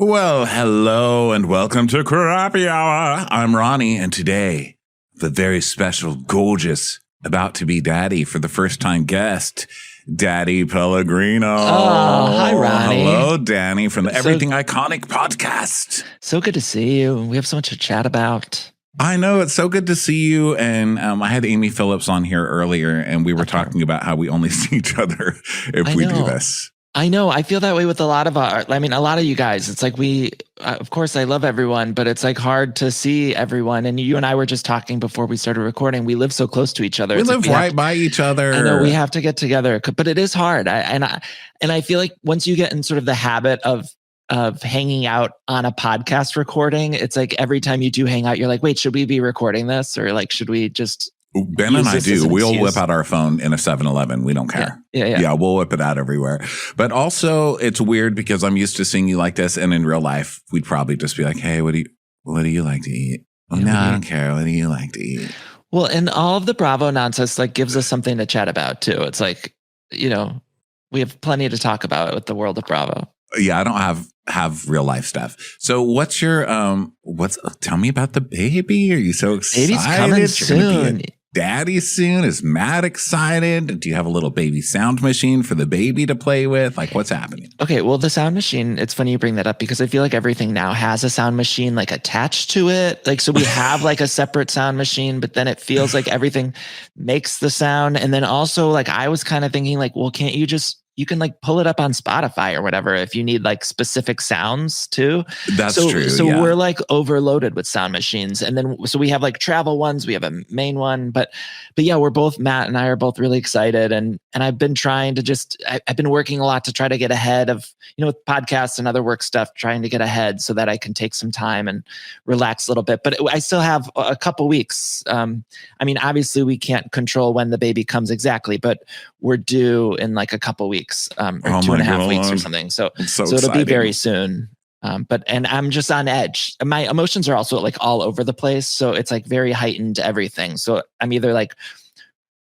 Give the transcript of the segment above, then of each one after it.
Well, hello and welcome to Crappy Hour. I'm Ronnie, and today, the very special, gorgeous, about to be daddy for the first time guest, Danny Pellegrino. Oh, hi, Ronnie. Hello, Danny, from the Everything Iconic podcast. So good to see you. We have so much to chat about. I know, it's so good to see you. And I had Amy Phillips on here earlier, and we were talking about how we only see each other if we do this. I know. I feel that way with a lot of a lot of you guys. It's like of course, I love everyone, but it's like hard to see everyone. And you and I were just talking before we started recording. We live so close to each other. We live right by each other. I know we have to get together, but it is hard. I feel like once you get in sort of the habit of hanging out on a podcast recording, it's like every time you do hang out, you're like, wait, should we be recording this? Or like, should we just... Ben and I do. We'll whip out our phone in a 7-Eleven. We don't care. Yeah, we'll whip it out everywhere. But also, it's weird because I'm used to seeing you like this, and in real life, we'd probably just be like, "Hey, what do you like to eat?" Well, no, I don't care. What do you like to eat? Well, and all of the Bravo nonsense like gives us something to chat about too. It's like, we have plenty to talk about with the world of Bravo. Yeah, I don't have real life stuff. So what's your tell me about the baby? Are you so excited? Baby's coming soon. Daddy soon? Is Matt excited? Do you have a little baby sound machine for the baby to play with? Like, what's happening? Okay, well, the sound machine, it's funny you bring that up because I feel like everything now has a sound machine like attached to it. Like, so we have like a separate sound machine, but then it feels like everything makes the sound. And then also like I was kind of thinking like, well, can't you can like pull it up on Spotify or whatever if you need like specific sounds too. That's true. So we're like overloaded with sound machines. And then, so we have like travel ones, we have a main one, but yeah, Matt and I are both really excited. And I've been trying to I've been working a lot to try to get ahead of, with podcasts and other work stuff, trying to get ahead so that I can take some time and relax a little bit. But I still have a couple weeks. Obviously we can't control when the baby comes exactly, but we're due in like a couple weeks, or 2.5 weeks or something. So it'll be very soon. And I'm just on edge. My emotions are also like all over the place. So it's like very heightened everything. So I'm either like,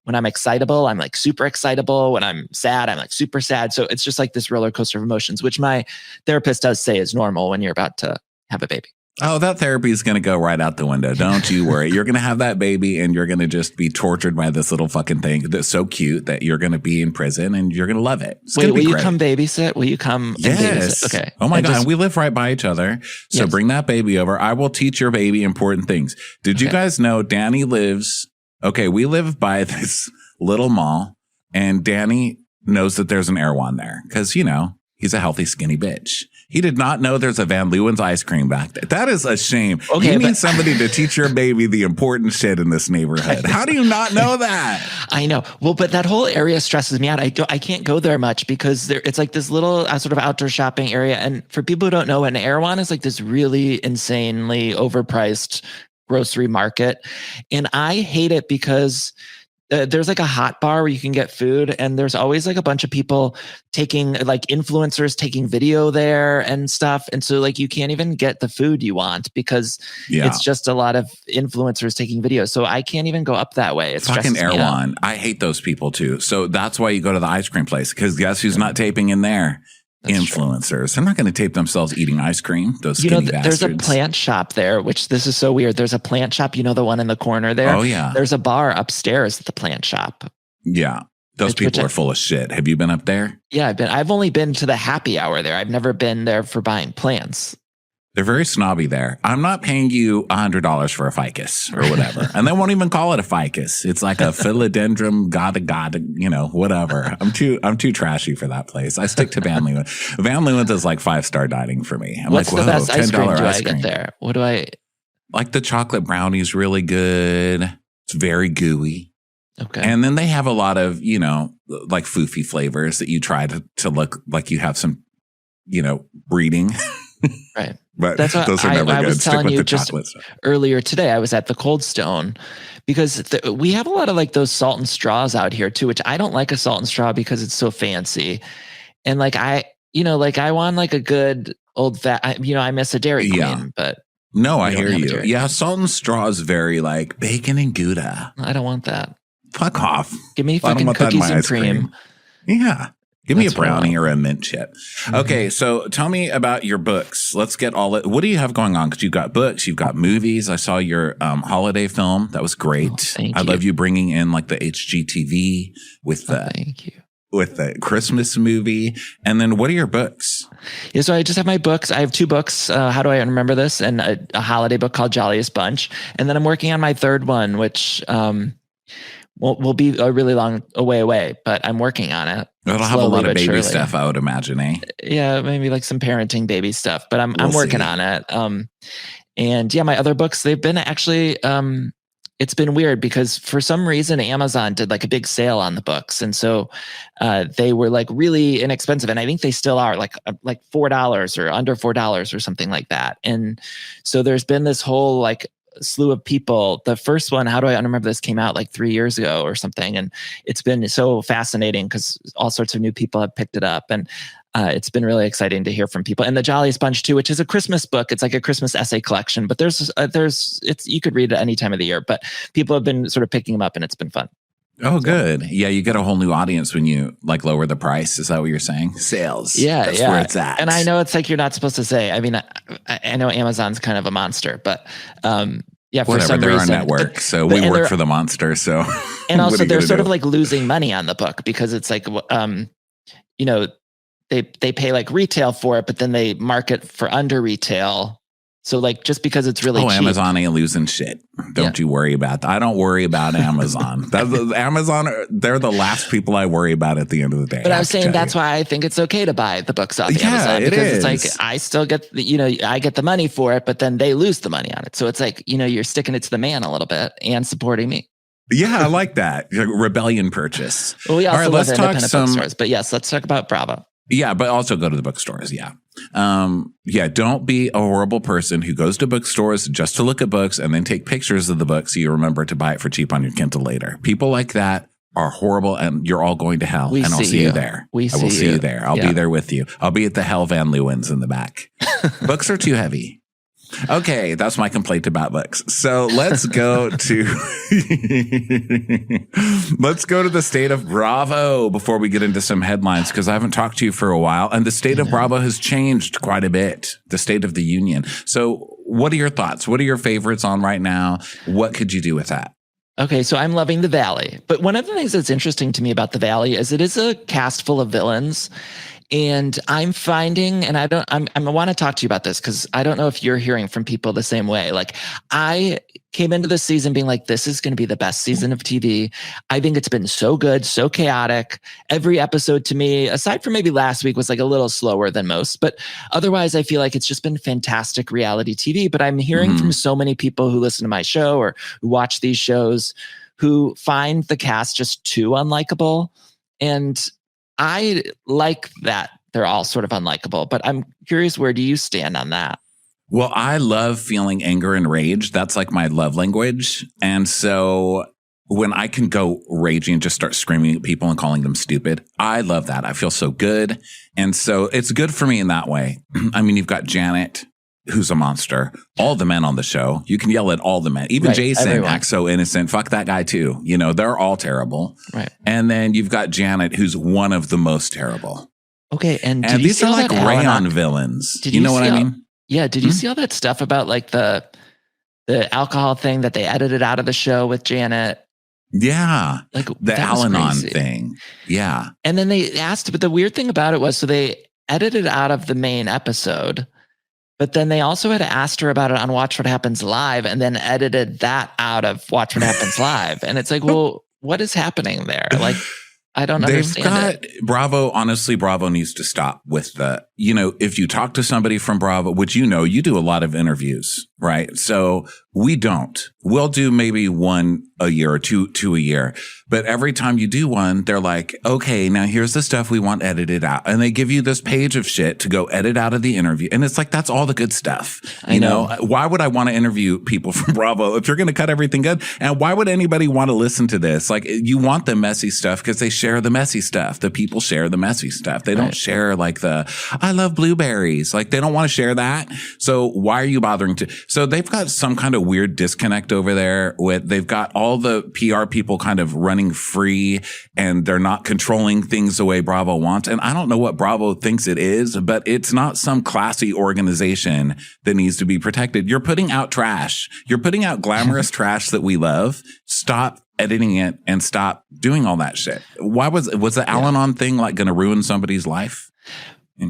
when I'm excitable, I'm like super excitable. When I'm sad, I'm like super sad. So it's just like this roller coaster of emotions, which my therapist does say is normal when you're about to have a baby. Oh, that therapy is going to go right out the window. Don't you worry. You're going to have that baby and you're going to just be tortured by this little fucking thing that's so cute that you're going to be in prison and you're going to love it. Wait, will you come babysit? Will you come? Yes. Okay. Oh my God. We live right by each other. So bring that baby over. I will teach your baby important things. Did you guys know Danny we live by this little mall and Danny knows that there's an Erewhon there because, he's a healthy, skinny bitch. He did not know there's a Van Leeuwen's ice cream back there. That is a shame. Okay, you need somebody to teach your baby the important shit in this neighborhood. How do you not know that? I know. Well, but that whole area stresses me out. I can't go there much because it's like this little sort of outdoor shopping area. And for people who don't know, an Erewhon is like this really insanely overpriced grocery market. And I hate it because there's like a hot bar where you can get food and there's always like a bunch of people influencers taking video there and stuff. And so like you can't even get the food you want because it's just a lot of influencers taking videos. So I can't even go up that way. It's fucking Erewhon. I hate those people too. So that's why you go to the ice cream place because guess who's not taping in there? That's influencers. True. They're not going to tape themselves eating ice cream. Those skinny bastards. There's a plant shop there, which this is so weird. There's a plant shop, the one in the corner there. Oh yeah. There's a bar upstairs at the plant shop. Yeah. Those people are full of shit. Have you been up there? Yeah, I've only been to the happy hour there. I've never been there for buying plants. They're very snobby there. I'm not paying you $100 for a ficus or whatever. And they won't even call it a ficus. It's like a philodendron, whatever. I'm too trashy for that place. I stick to Van Leeuwen. Van Leeuwen is like 5-star dining for me. I'm What's like, the best ice cream do I cream. get there? What do I... Like the chocolate brownie's really good. It's very gooey. Okay. And then they have a lot of, like foofy flavors that you try to look like you have some, breeding. Right. But those are never good. I was telling you just chocolate stuff. Earlier today, I was at the Cold Stone because we have a lot of like those salt and straws out here too, which I don't like a salt and straw because it's so fancy. And like I want like a good old fat, I miss a Dairy Queen, but. No, I hear you. Yeah. Salt and straw is very like bacon and Gouda. I don't want that. Fuck off. Give me fucking cookies and cream. Yeah. Give me a brownie or a mint chip. Mm-hmm. Okay, so tell me about your books. Let's get what do you have going on? Because you've got books, you've got movies. I saw your holiday film. That was great. I love you bringing in like the HGTV with the Christmas movie. And then what are your books? Yeah, so I just have my books. I have 2 books. How Do I Remember This? And a holiday book called Jolliest Bunch. And then I'm working on my 3rd one, which will be a really long away, but I'm working on it. It'll have a lot of baby stuff, I would imagine, eh? Yeah, maybe like some parenting baby stuff, but I'm working on it. And yeah, my other books, they've been actually, it's been weird because for some reason Amazon did like a big sale on the books. And so they were like really inexpensive. And I think they still are like $4 or under $4 or something like that. And so there's been this whole like slew of people. The first one, How Do I Remember This, came out like 3 years ago or something. And it's been so fascinating because all sorts of new people have picked it up. And it's been really exciting to hear from people. And the Jolliest Bunch too, which is a Christmas book. It's like a Christmas essay collection, but you could read it any time of the year, but people have been sort of picking them up and it's been fun. Oh, good. Yeah, you get a whole new audience when you like lower the price. Is that what you're saying? Sales. Yeah, that's where it's at. And I know it's like you're not supposed to say. I mean, I know Amazon's kind of a monster, but yeah, for some they're reason, our network, so we work for the monster. So, and also they're sort of like losing money on the book because it's like, they pay like retail for it, but then they market for under retail. So like, just because it's really cheap. Amazon ain't losing shit. Don't you worry about that. I don't worry about Amazon. Amazon, they're the last people I worry about at the end of the day. But I was saying that's why I think it's okay to buy the books off Amazon, because it's like, I still get, I get the money for it, but then they lose the money on it. So it's like, you're sticking it to the man a little bit and supporting me. Yeah, I like that. Rebellion purchase. Well, we also love independent bookstores, but yes, let's talk about Bravo. Yeah, but also go to the bookstores. Yeah. Don't be a horrible person who goes to bookstores just to look at books and then take pictures of the book so you remember to buy it for cheap on your Kindle later. People like that are horrible and you're all going to hell. I'll see you there. I will see you there. I'll be there with you. I'll be at the Hell Van Leeuwen's in the back. Books are too heavy. Okay, that's my complaint about books. So let's go to the state of Bravo before we get into some headlines, because I haven't talked to you for a while, and the state of Bravo has changed quite a bit. The State of the Union. So, what are your thoughts? What are your favorites on right now? What could you do with that? Okay, so I'm loving The Valley, but one of the things that's interesting to me about The Valley is it is a cast full of villains. And I'm finding, and I want to talk to you about this because I don't know if you're hearing from people the same way. Like, I came into this season being like, this is going to be the best season of TV. I think it's been so good, so chaotic. Every episode to me, aside from maybe last week, was like a little slower than most. But otherwise, I feel like it's just been fantastic reality TV. But I'm hearing from so many people who listen to my show or who watch these shows who find the cast just too unlikable. And I like that they're all sort of unlikable, but I'm curious, where do you stand on that? Well, I love feeling anger and rage. That's like my love language. And so when I can go raging and just start screaming at people and calling them stupid, I love that. I feel so good. And so it's good for me in that way. I mean, you've got Janet, who's a monster. All the men on the show. You can yell at all the men. Even Jason acts so innocent. Fuck that guy too. They're all terrible. Right. And then you've got Janet, who's one of the most terrible. Okay. And these are like rayon villains. You know what I mean? Yeah. Did you see all that stuff about like the alcohol thing that they edited out of the show with Janet? Yeah. Like the Al-Anon thing. Yeah. And then they asked, but the weird thing about it was, so they edited out of the main episode, but then they also had asked her about it on Watch What Happens Live and then edited that out of Watch What Happens Live. And it's like, well, what is happening there? Like, I don't understand it. Honestly, Bravo needs to stop with the, if you talk to somebody from Bravo, which you do a lot of interviews, right? So we don't. We'll do maybe one a year or two a year. But every time you do one, they're like, okay, now here's the stuff we want edited out. And they give you this page of shit to go edit out of the interview. And it's like, that's all the good stuff. I know. Why would I want to interview people from Bravo if you're going to cut everything good? And why would anybody want to listen to this? Like, you want the messy stuff because they share the messy stuff. The people share the messy stuff. They don't share like I I love blueberries. Like they don't want to share that. So why are you bothering to? So they've got some kind of weird disconnect over there they've got all the PR people kind of running free and they're not controlling things the way Bravo wants. And I don't know what Bravo thinks it is, but it's not some classy organization that needs to be protected. You're putting out trash. You're putting out glamorous trash that we love. Stop editing it and stop doing all that shit. Why was the Al-Anon thing like going to ruin somebody's life?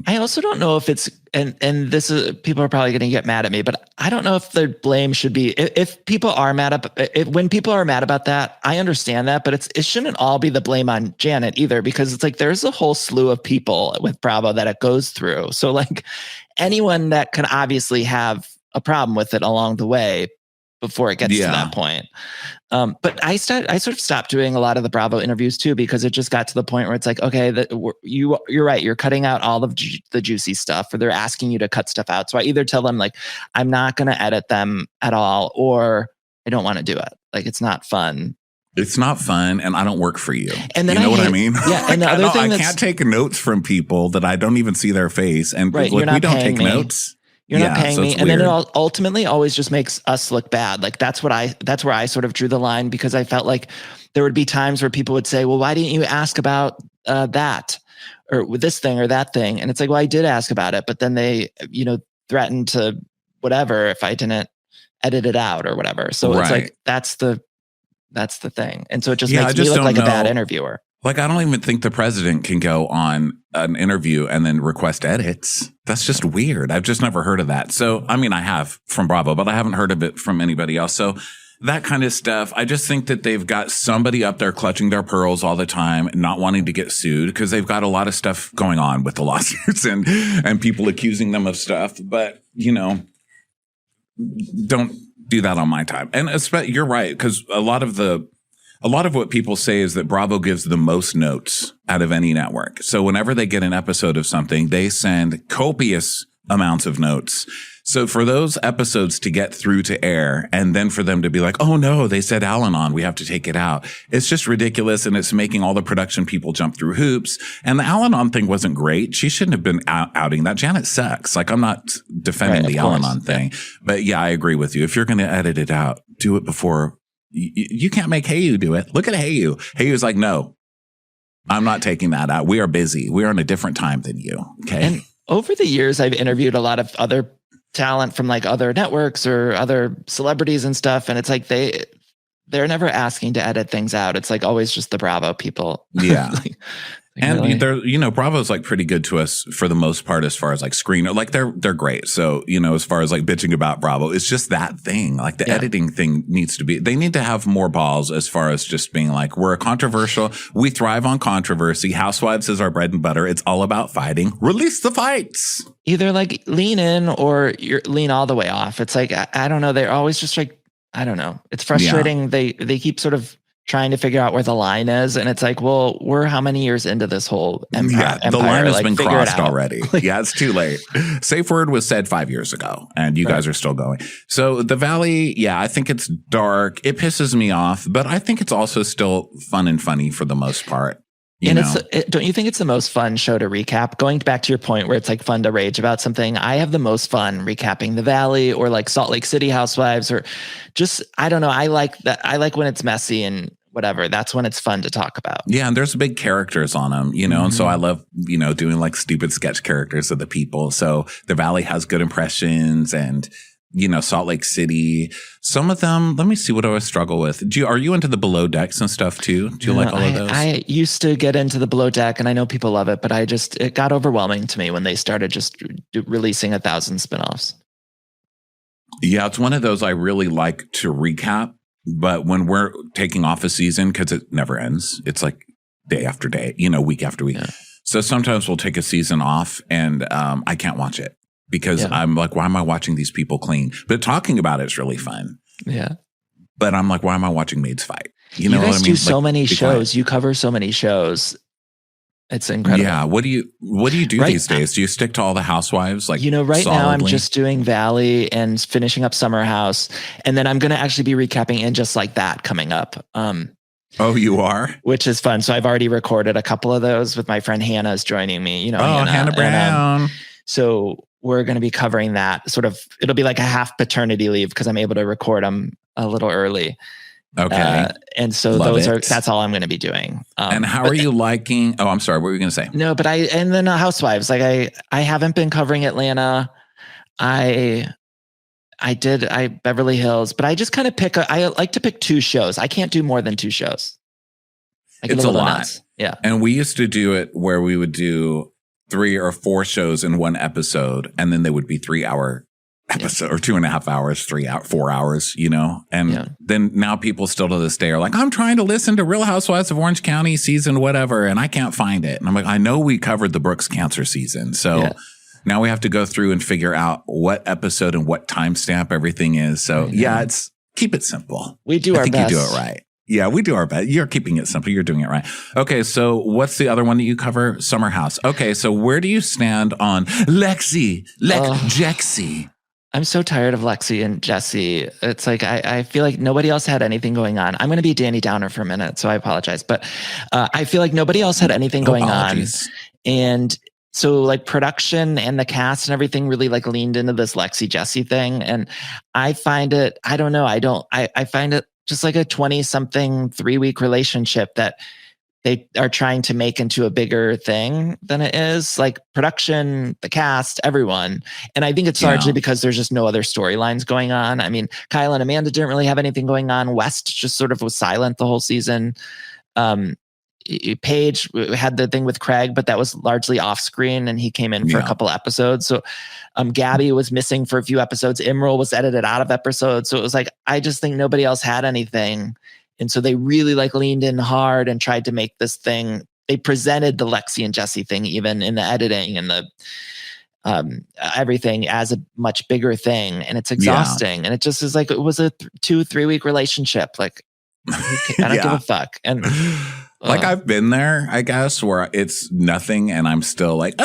I also don't know if it's, and this is, people are probably going to get mad at me, but I don't know if the blame should be, if people are mad when people are mad about that, I understand that, but it shouldn't all be the blame on Janet either, because it's like, there's a whole slew of people with Bravo that it goes through. So like anyone that can obviously have a problem with it along the way before it gets to that point. But I sort of stopped doing a lot of the Bravo interviews too, because it just got to the point where it's like, okay, you're right. You're cutting out all of the juicy stuff, or they're asking you to cut stuff out. So I either tell them like, I'm not going to edit them at all, or I don't want to do it. Like, it's not fun. It's not fun, and I don't work for you. And then you know what I mean? Yeah. And the other thing I can't take notes from people that I don't even see their face. And right, like, we don't take notes. You're not paying me. And then it ultimately always just makes us look bad. Like that's where I sort of drew the line, because I felt like there would be times where people would say, well, why didn't you ask about that or with this thing or that thing? And it's like, well, I did ask about it, but then they, threatened to whatever if I didn't edit it out or whatever. So it's like, that's the thing. And so it just makes me look like a bad interviewer. Like, I don't even think the president can go on an interview and then request edits. That's just weird. I've just never heard of that. So, I mean, I have from Bravo, but I haven't heard of it from anybody else. So that kind of stuff, I just think that they've got somebody up there clutching their pearls all the time, not wanting to get sued, because they've got a lot of stuff going on with the lawsuits and people accusing them of stuff. But, don't do that on my time. And you're right, because a lot of what people say is that Bravo gives the most notes out of any network. So whenever they get an episode of something, they send copious amounts of notes. So for those episodes to get through to air, and then for them to be like, oh no, they said Al-Anon, we have to take it out. It's just ridiculous. And it's making all the production people jump through hoops. And the Al-Anon thing wasn't great. She shouldn't have been outing that. Janet sucks. Like, I'm not defending the Al-Anon thing, but yeah, I agree with you. If you're going to edit it out, do it before. You can't make Hayu do it. Look at Hayu. Hayu's like, no, I'm not taking that out. We are busy. We are on a different time than you. Okay. And over the years, I've interviewed a lot of other talent from like other networks or other celebrities and stuff. And it's like, they're never asking to edit things out. It's like always just the Bravo people. Yeah. And really? They're, Bravo's like pretty good to us for the most part, as far as like screener, like they're great. So, as far as like bitching about Bravo, it's just that thing. Like the editing thing they need to have more balls as far as just being like, we thrive on controversy. Housewives is our bread and butter. It's all about fighting. Release the fights. Either like lean in or lean all the way off. It's like, I don't know. They're always just like, I don't know. It's frustrating. Yeah. They keep sort of trying to figure out where the line is. And it's like, well, we're how many years into this whole empire? Yeah, the line has been crossed already. Yeah, it's too late. Safe word was said 5 years ago, and you guys are still going. So the Valley, I think it's dark. It pisses me off, but I think it's also still fun and funny for the most part. Don't you think it's the most fun show to recap? Going back to your point where it's like fun to rage about something, I have the most fun recapping the Valley or like Salt Lake City Housewives, or just, I don't know. I like that. I like when it's messy and whatever. That's when it's fun to talk about. Yeah. And there's big characters on them, and so I love, doing like stupid sketch characters of the people. So the Valley has good impressions, and Salt Lake City, some of them, let me see what I always struggle with. Are you into the Below Decks and stuff too? Do you like all of those? I used to get into the Below Deck, and I know people love it, but it got overwhelming to me when they started just releasing 1,000 spinoffs. Yeah, it's one of those I really like to recap, but when we're taking off a season, because it never ends, it's like day after day, week after week. Yeah. So sometimes we'll take a season off, and I can't watch it. Because I'm like, why am I watching these people clean? But talking about it is really fun. Yeah. But I'm like, why am I watching maids fight? You know what I mean? You guys do so many shows. You cover so many shows. It's incredible. Yeah. What do you do these days? Do you stick to all the housewives? Like, right now I'm just doing Valley and finishing up Summer House. And then I'm going to actually be recapping And Just Like That coming up. Oh, you are? Which is fun. So I've already recorded a couple of those with my friend Hannah's joining me. Hannah Brown. So we're going to be covering that sort of, it'll be like a half paternity leave because I'm able to record them a little early. Okay. And so that's all I'm going to be doing. And how are you liking, I'm sorry, what were you going to say? No, but and then housewives, like I haven't been covering Atlanta. I Beverly Hills, but I just kind of I like to pick 2 shows. I can't do more than 2 shows. It's a lot. Nuts. Yeah. And we used to do it where we would do 3 or 4 shows in one episode, and then they would be 3-hour episode or 2.5 hours, 4 hours, and then now people still to this day are like, I'm trying to listen to Real Housewives of Orange County season, whatever. And I can't find it. And I'm like, I know we covered the Brooks cancer season. So now we have to go through and figure out what episode and what timestamp everything is. So keep it simple. We do our best. I think you do it right. Yeah, we do our best. You're keeping it simple. You're doing it right. Okay, so what's the other one that you cover? Summer House. Okay, so where do you stand on Jexy? I'm so tired of Lexi and Jesse. It's like, I feel like nobody else had anything going on. I'm going to be Danny Downer for a minute, so I apologize. But I feel like nobody else had anything going on. And so like production and the cast and everything really like leaned into this Lexi Jesse thing. And I find it, I don't know. I find it just like a 20-something 3-week relationship that they are trying to make into a bigger thing than it is. Like production, the cast, everyone. And I think it's largely because there's just no other storylines going on. I mean, Kyle and Amanda didn't really have anything going on. West just sort of was silent the whole season. Paige had the thing with Craig, but that was largely off screen and he came in for a couple episodes. So Gabby was missing for a few episodes. Imral was edited out of episodes. So it was like, I just think nobody else had anything. And so they really like leaned in hard and tried to make this thing. They presented the Lexi and Jesse thing, even in the editing and the everything, as a much bigger thing. And it's exhausting. And it just is like, it was a 2-3 week relationship. Like, I don't give a fuck. And like I've been there, I guess, where it's nothing and I'm still like,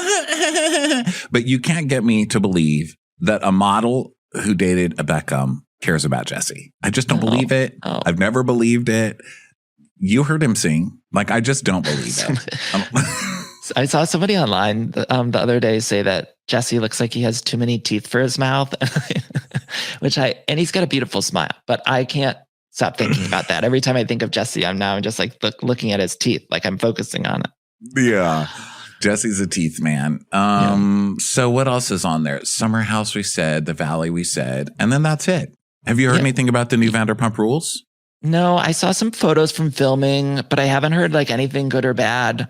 but you can't get me to believe that a model who dated a Beckham cares about Jesse. I just don't believe it. I've never believed it. You heard him sing. Like, I just don't believe it. I saw somebody online the other day say that Jesse looks like he has too many teeth for his mouth, and he's got a beautiful smile, but I can't stop thinking about that. Every time I think of Jesse, I'm just like looking at his teeth, like I'm focusing on it. Yeah. Jesse's a teeth man. So what else is on there? Summer House, we said. The Valley, we said. And then that's it. Have you heard anything about the new Vanderpump Rules? No, I saw some photos from filming, but I haven't heard like anything good or bad.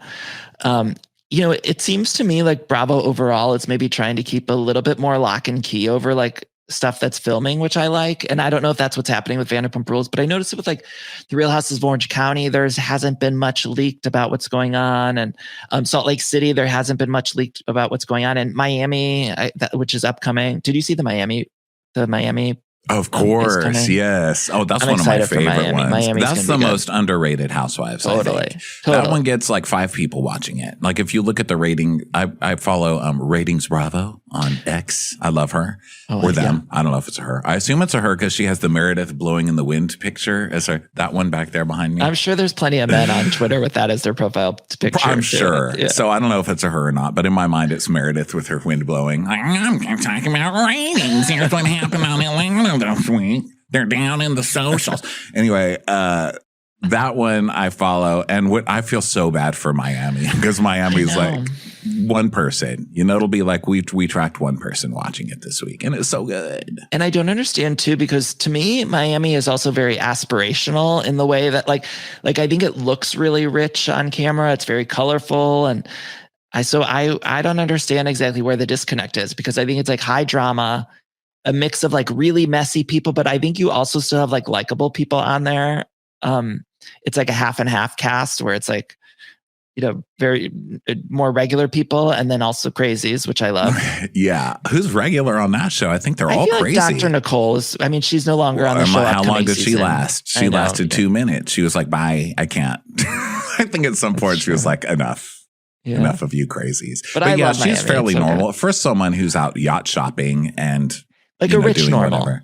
It seems to me like Bravo overall is maybe trying to keep a little bit more lock and key over like stuff that's filming, which I like. And I don't know if that's what's happening with Vanderpump Rules, but I noticed it with like the Real Houses of Orange County. There hasn't been much leaked about what's going on. And Salt Lake City, there hasn't been much leaked about what's going on. And Miami, which is upcoming. Did you see the Miami? Of course, yes. Oh, that's one of my favorite ones. That's the most underrated Housewives. Totally. That one gets like 5 people watching it. Like if you look at the rating, I follow Ratings Bravo on X. I love her or them. I don't know if it's a her. I assume it's a her because she has the Meredith blowing in the wind picture as that one back there behind me. I'm sure there's plenty of men on Twitter with that as their profile picture. I'm sure. Yeah. So I don't know if it's a her or not, but in my mind, it's Meredith with her wind blowing. I'm talking about ratings. Here's what happened on Atlanta this week. They're down in the socials. Anyway, that one I follow, and I feel so bad for Miami because Miami's like one person. It'll be like we tracked one person watching it this week, and it's so good. And I don't understand too, because to me, Miami is also very aspirational in the way that like I think it looks really rich on camera. It's very colorful, and I don't understand exactly where the disconnect is, because I think it's like high drama, a mix of like really messy people, but I think you also still have like likable people on there. It's like a half and half cast where it's like, very more regular people and then also crazies, which I love. Yeah. Who's regular on that show? I think they're all crazy. Like Dr. Nicole she's no longer on the show. How long did she last? She lasted 2 minutes. She was like, bye, I can't. I think at some point she was like, enough. Yeah. Enough of you crazies. But yeah, she's fairly normal. For someone who's out yacht shopping and like a rich normal. Whatever.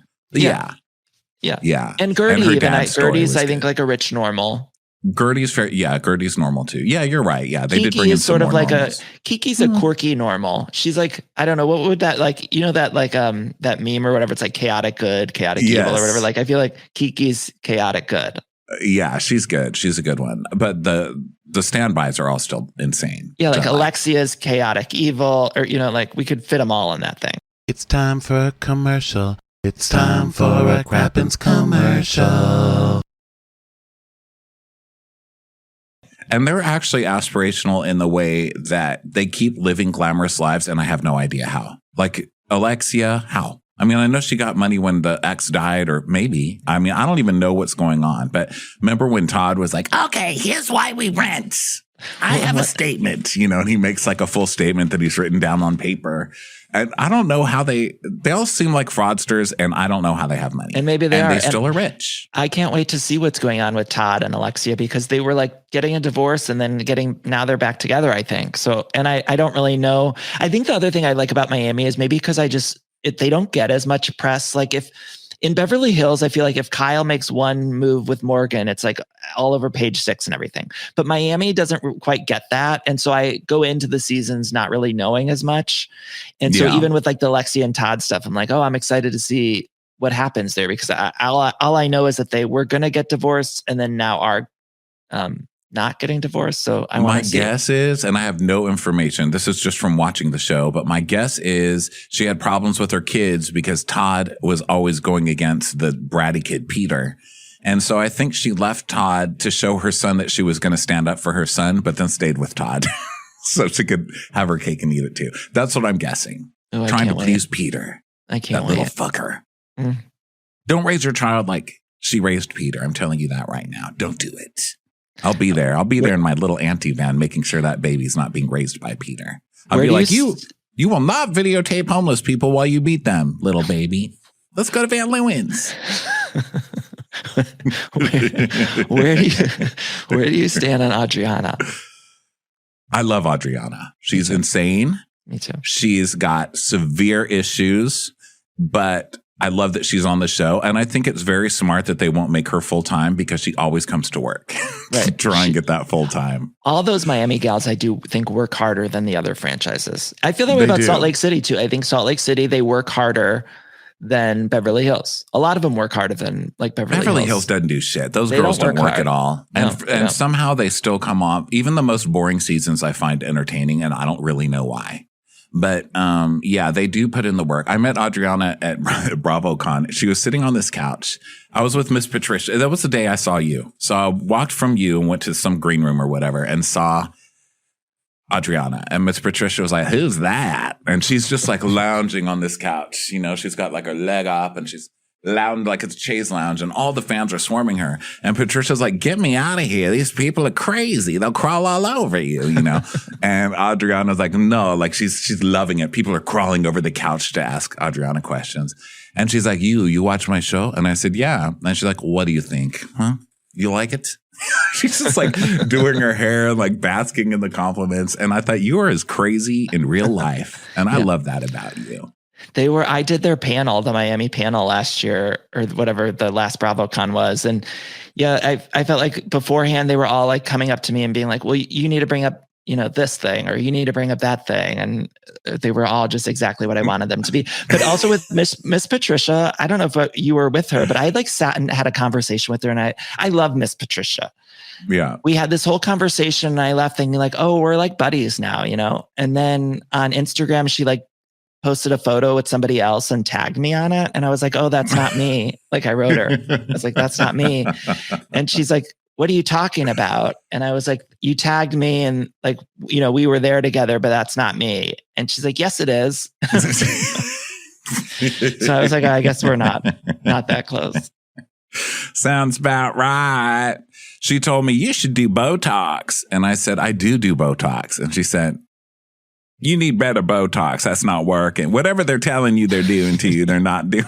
Yeah. And Gertie, Gertie's, I think, like a rich normal. Gertie's fair. Yeah, Gertie's normal too. Yeah, you're right. Yeah, they Kiki did bring in is sort some of more like normals. Kiki's a quirky normal. She's like, I don't know, what would that like, that like that meme or whatever, it's like chaotic good, chaotic evil or whatever. Like I feel like Kiki's chaotic good. Yeah, she's good. She's a good one. But the standbys are all still insane. Yeah, like Alexia's chaotic evil, or like we could fit them all in that thing. It's time for a commercial. It's time for a Crappens commercial. And they're actually aspirational in the way that they keep living glamorous lives, and I have no idea how. Like Alexia, how? I mean, I know she got money when the ex died, or maybe. I mean, I don't even know what's going on. But remember when Todd was like, okay, here's why we rent. I have a statement, and he makes like a full statement that he's written down on paper. And I don't know how they all seem like fraudsters, and I don't know how they have money. And maybe they still are rich. I can't wait to see what's going on with Todd and Alexia, because they were like getting a divorce and then now they're back together, I think. So, and I don't really know. I think the other thing I like about Miami is maybe because they don't get as much press. Like if in Beverly Hills, I feel like if Kyle makes one move with Morgan, it's like all over page 6 and everything. But Miami doesn't quite get that. And so I go into the seasons not really knowing as much. And so even with like the Lexi and Todd stuff, I'm like, oh, I'm excited to see what happens there, because all I know is that they were going to get divorced and then now are not getting divorced. So my guess is, and I have no information, this is just from watching the show, but my guess is she had problems with her kids because Todd was always going against the bratty kid, Peter. And so I think she left Todd to show her son that she was going to stand up for her son, but then stayed with Todd so she could have her cake and eat it too. That's what I'm guessing. Trying to please Peter. I can't wait. That little fucker. Don't raise your child like she raised Peter. I'm telling you that right now. Don't do it. I'll be there. I'll be there in my little auntie van, making sure that baby's not being raised by Peter. I'll be like, you will not videotape homeless people while you beat them, little baby. Let's go to Van Leeuwen's. where do you stand on Adriana? I love Adriana. She's insane. Me too. She's got severe issues, but I love that she's on the show. And I think it's very smart that they won't make her full time, because she always comes to work to try and get that full time. All those Miami gals, I do think, work harder than the other franchises. I feel that way about Salt Lake City too. I think Salt Lake City, they work harder than Beverly Hills. A lot of them work harder than like Beverly Hills doesn't do shit. Those girls don't work at all. And somehow they still come off. Even the most boring seasons I find entertaining, and I don't really know why. But they do put in the work. I met Adriana at BravoCon. She was sitting on this couch. I was with Miss Patricia. That was the day I saw you. So I walked from you and went to some green room or whatever and saw Adriana. And Miss Patricia was like, who's that? And she's just like lounging on this couch. She's got like her leg up and she's lounging like it's a chaise lounge, and all the fans are swarming her. And Patricia's like, get me out of here. These people are crazy. They'll crawl all over you, And Adriana's like, no, like she's loving it. People are crawling over the couch to ask Adriana questions. And she's like, you watch my show? And I said, yeah. And she's like, what do you think? Huh? You like it? She's just like doing her hair and like basking in the compliments. And I thought, you are as crazy in real life. And I love that about you. I did their panel, the Miami panel last year, or whatever the last BravoCon was. And I felt like beforehand they were all like coming up to me and being like, well, you need to bring up, this thing, or you need to bring up that thing. And they were all just exactly what I wanted them to be. But also with Miss Patricia, I don't know if you were with her, but I like sat and had a conversation with her, and I love Miss Patricia. Yeah. We had this whole conversation, and I left thinking like, oh, we're like buddies now, And then on Instagram, she like posted a photo with somebody else and tagged me on it. And I was like, oh, that's not me. Like I wrote her. I was like, that's not me. And she's like, what are you talking about? And I was like, you tagged me and like, we were there together, but that's not me. And she's like, yes, it is. So I was like, I guess we're not that close. Sounds about right. She told me you should do Botox. And I said, I do Botox. And she said, you need better Botox. That's not working. Whatever they're telling you they're doing to you, they're not doing.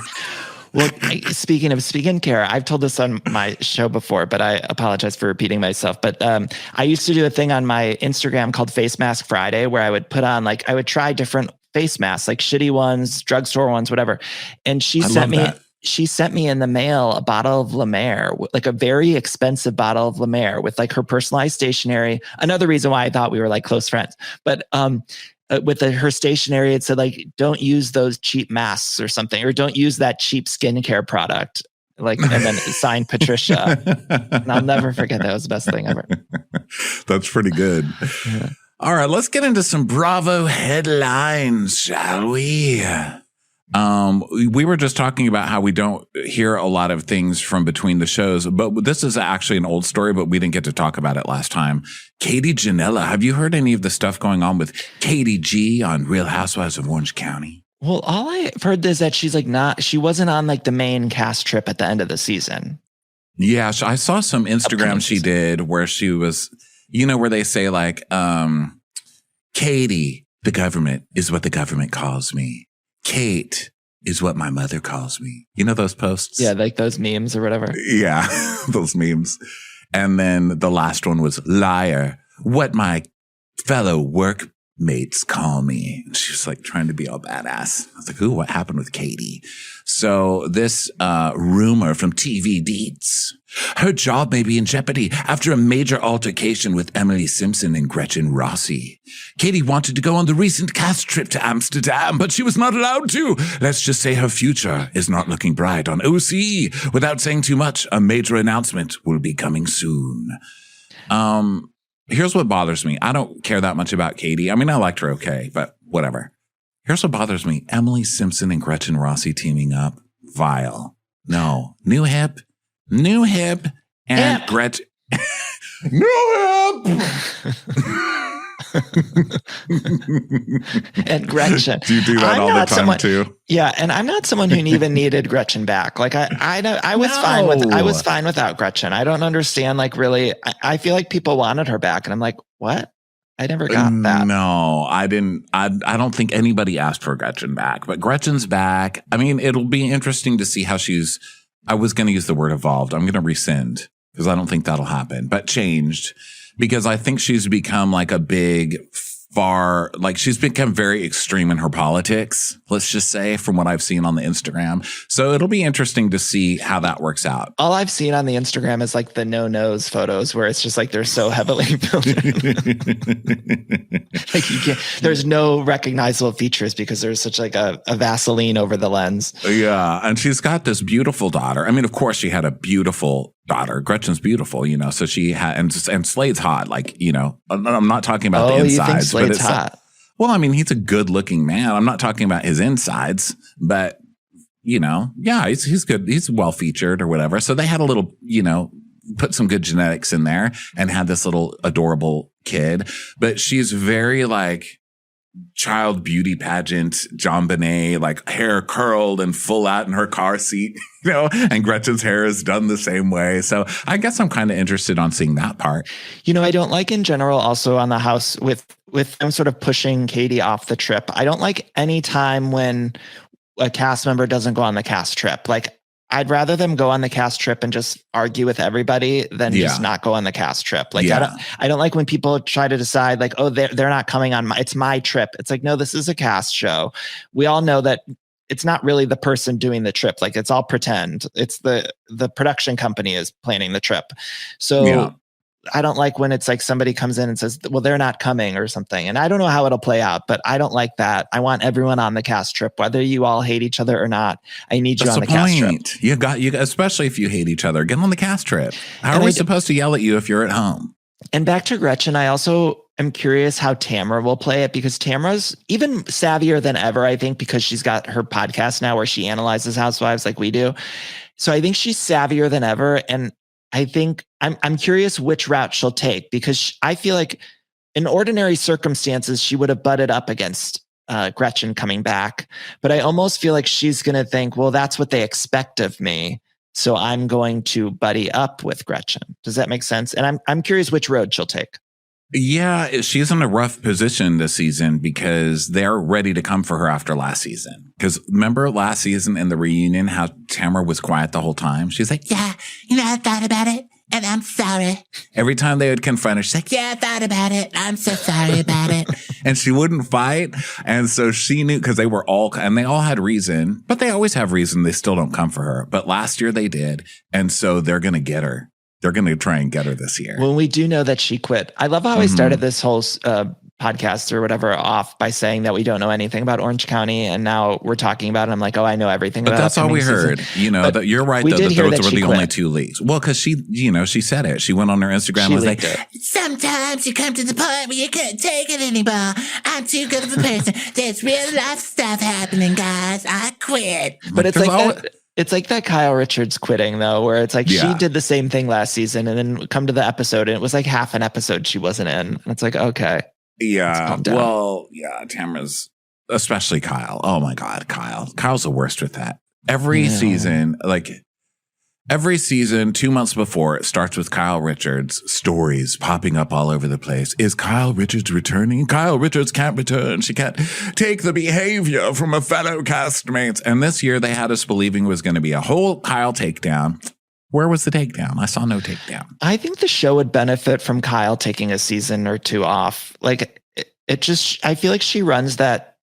Well, speaking of skincare, I've told this on my show before, but I apologize for repeating myself. But I used to do a thing on my Instagram called Face Mask Friday, where I would put on I would try different face masks, like shitty ones, drugstore ones, whatever. And she sent me she sent me in the mail a bottle of La Mer, like a very expensive bottle of La Mer with like her personalized stationery. Another reason why I thought we were like close friends, but with her stationery, it said like, don't use those cheap masks or something, or don't use that cheap skincare product. Like, and then signed Patricia. And I'll never forget that. It was the best thing ever. That's pretty good. Yeah. All right, let's get into some Bravo headlines, shall we? We were just talking about how we don't hear a lot of things from between the shows, but this is actually an old story, but we didn't get to talk about it last time. Katie Janela, have you heard any of the stuff going on with Katie G on Real Housewives of Orange County? Well, all I've heard is that she's like she wasn't on like the main cast trip at the end of the season. Yeah, I saw some Instagram she did where she was, you know, where they say like, Katie, the government is what the government calls me. Kate is what my mother calls me. You know those posts? Yeah, like those memes or whatever. Yeah, those memes. And then the last one was liar, what my fellow workmates call me. She was like trying to be all badass. I was like, ooh, what happened with Katie? So this rumor from TV Deets, her job may be in jeopardy after a major altercation with Emily Simpson and Gretchen Rossi. Katie wanted to go on the recent cast trip to Amsterdam, but she was not allowed to. Let's just say her future is not looking bright on OC. Without saying too much, a major announcement will be coming soon. Here's what bothers me. I don't care that much about Katie. I mean, I liked her okay, but whatever. Here's what bothers me. Emily Simpson and Gretchen Rossi teaming up. Vile. No. New hip, and Gretchen. New hip! And Gretchen. Do you do that all the time too? Yeah, and I'm not someone who even needed Gretchen back. Like I was fine without Gretchen. I don't understand. Like really, I feel like people wanted her back, and I'm like, what? I never got that. No, I didn't. I don't think anybody asked for Gretchen back, but Gretchen's back. I mean, it'll be interesting to see how she's. I was going to use the word evolved. I'm going to rescind because I don't think that'll happen, but changed because I think she's become like a big she's become very extreme in her politics, let's just say, from what I've seen on the Instagram. So it'll be interesting to see how that works out. All I've seen on the Instagram is like the no-nose photos where it's just like they're so heavily filtered. Like there's no recognizable features because there's such like a Vaseline over the lens. Yeah. And she's got this beautiful daughter. I mean, of course she had a beautiful daughter. Gretchen's beautiful, you know, so she had, and Slade's hot. Like, you know, I'm not talking about the insides. You think Slade's hot? Well, I mean, he's a good looking man. I'm not talking about his insides, but you know, yeah, he's good. He's well featured or whatever. So they had a little, you know, put some good genetics in there and had this little adorable kid, but she's very like child beauty pageant, John Bonet, like hair curled and full out in her car seat, you know, and Gretchen's hair is done the same way. So I guess I'm kind of interested on seeing that part. You know, I don't like in general also on the house with them sort of pushing Katie off the trip. I don't like any time when a cast member doesn't go on the cast trip. Like I'd rather them go on the cast trip and just argue with everybody than just not go on the cast trip. Like I don't like when people try to decide like, oh, they're not coming on it's my trip. It's like, no, this is a cast show. We all know that it's not really the person doing the trip. Like it's all pretend. It's the production company is planning the trip. So I don't like when it's like somebody comes in and says, well, they're not coming or something. And I don't know how it'll play out, but I don't like that. I want everyone on the cast trip, whether you all hate each other or not. I need you on the cast trip. You got, especially if you hate each other, get on the cast trip. How are we supposed to yell at you if you're at home? And back to Gretchen, I also am curious how Tamra will play it because Tamra's even savvier than ever, I think, because she's got her podcast now where she analyzes housewives like we do. So I think she's savvier than ever. And I think I'm curious which route she'll take because I feel like in ordinary circumstances, she would have butted up against Gretchen coming back. But I almost feel like she's going to think, well, that's what they expect of me. So I'm going to buddy up with Gretchen. Does that make sense? And I'm curious which road she'll take. Yeah, she's in a rough position this season because they're ready to come for her after last season. Because remember last season in the reunion, how Tamra was quiet the whole time? She's like, yeah, you know, I thought about it and I'm sorry. Every time they would confront her, she's like, yeah, I thought about it. I'm so sorry about it. And she wouldn't fight. And so she knew, because they were all, and they all had reason, but they always have reason. They still don't come for her. But last year they did. And so they're going to get her. They're going to try and get her this year. Well, we do know that she quit. I love how I started this whole podcast or whatever off by saying that we don't know anything about Orange County, and now we're talking about it. I'm like, oh, I know everything. But that's all we heard. You know, that you're right. Though, that those were the only 2 leaks. Well, because she, you know, she said it. She went on her Instagram and was like, sometimes you come to the point where you can't take it anymore. I'm too good of a person. There's real life stuff happening, guys. I quit. But it's like that. It's like that Kyle Richards quitting though, where it's like she did the same thing last season and then come to the episode and it was like half an episode she wasn't in. And it's like, okay. Yeah. Well, yeah, Tamara's, especially Kyle. Oh my God, Kyle. Kyle's the worst with that. Every season, 2 months before, it starts with Kyle Richards stories popping up all over the place. Is Kyle Richards returning? Kyle Richards can't return. She can't take the behavior from a fellow castmates. And this year they had us believing it was going to be a whole Kyle takedown. Where was the takedown? I saw no takedown. I think the show would benefit from Kyle taking a season or 2 off. Like it just, I feel like she runs that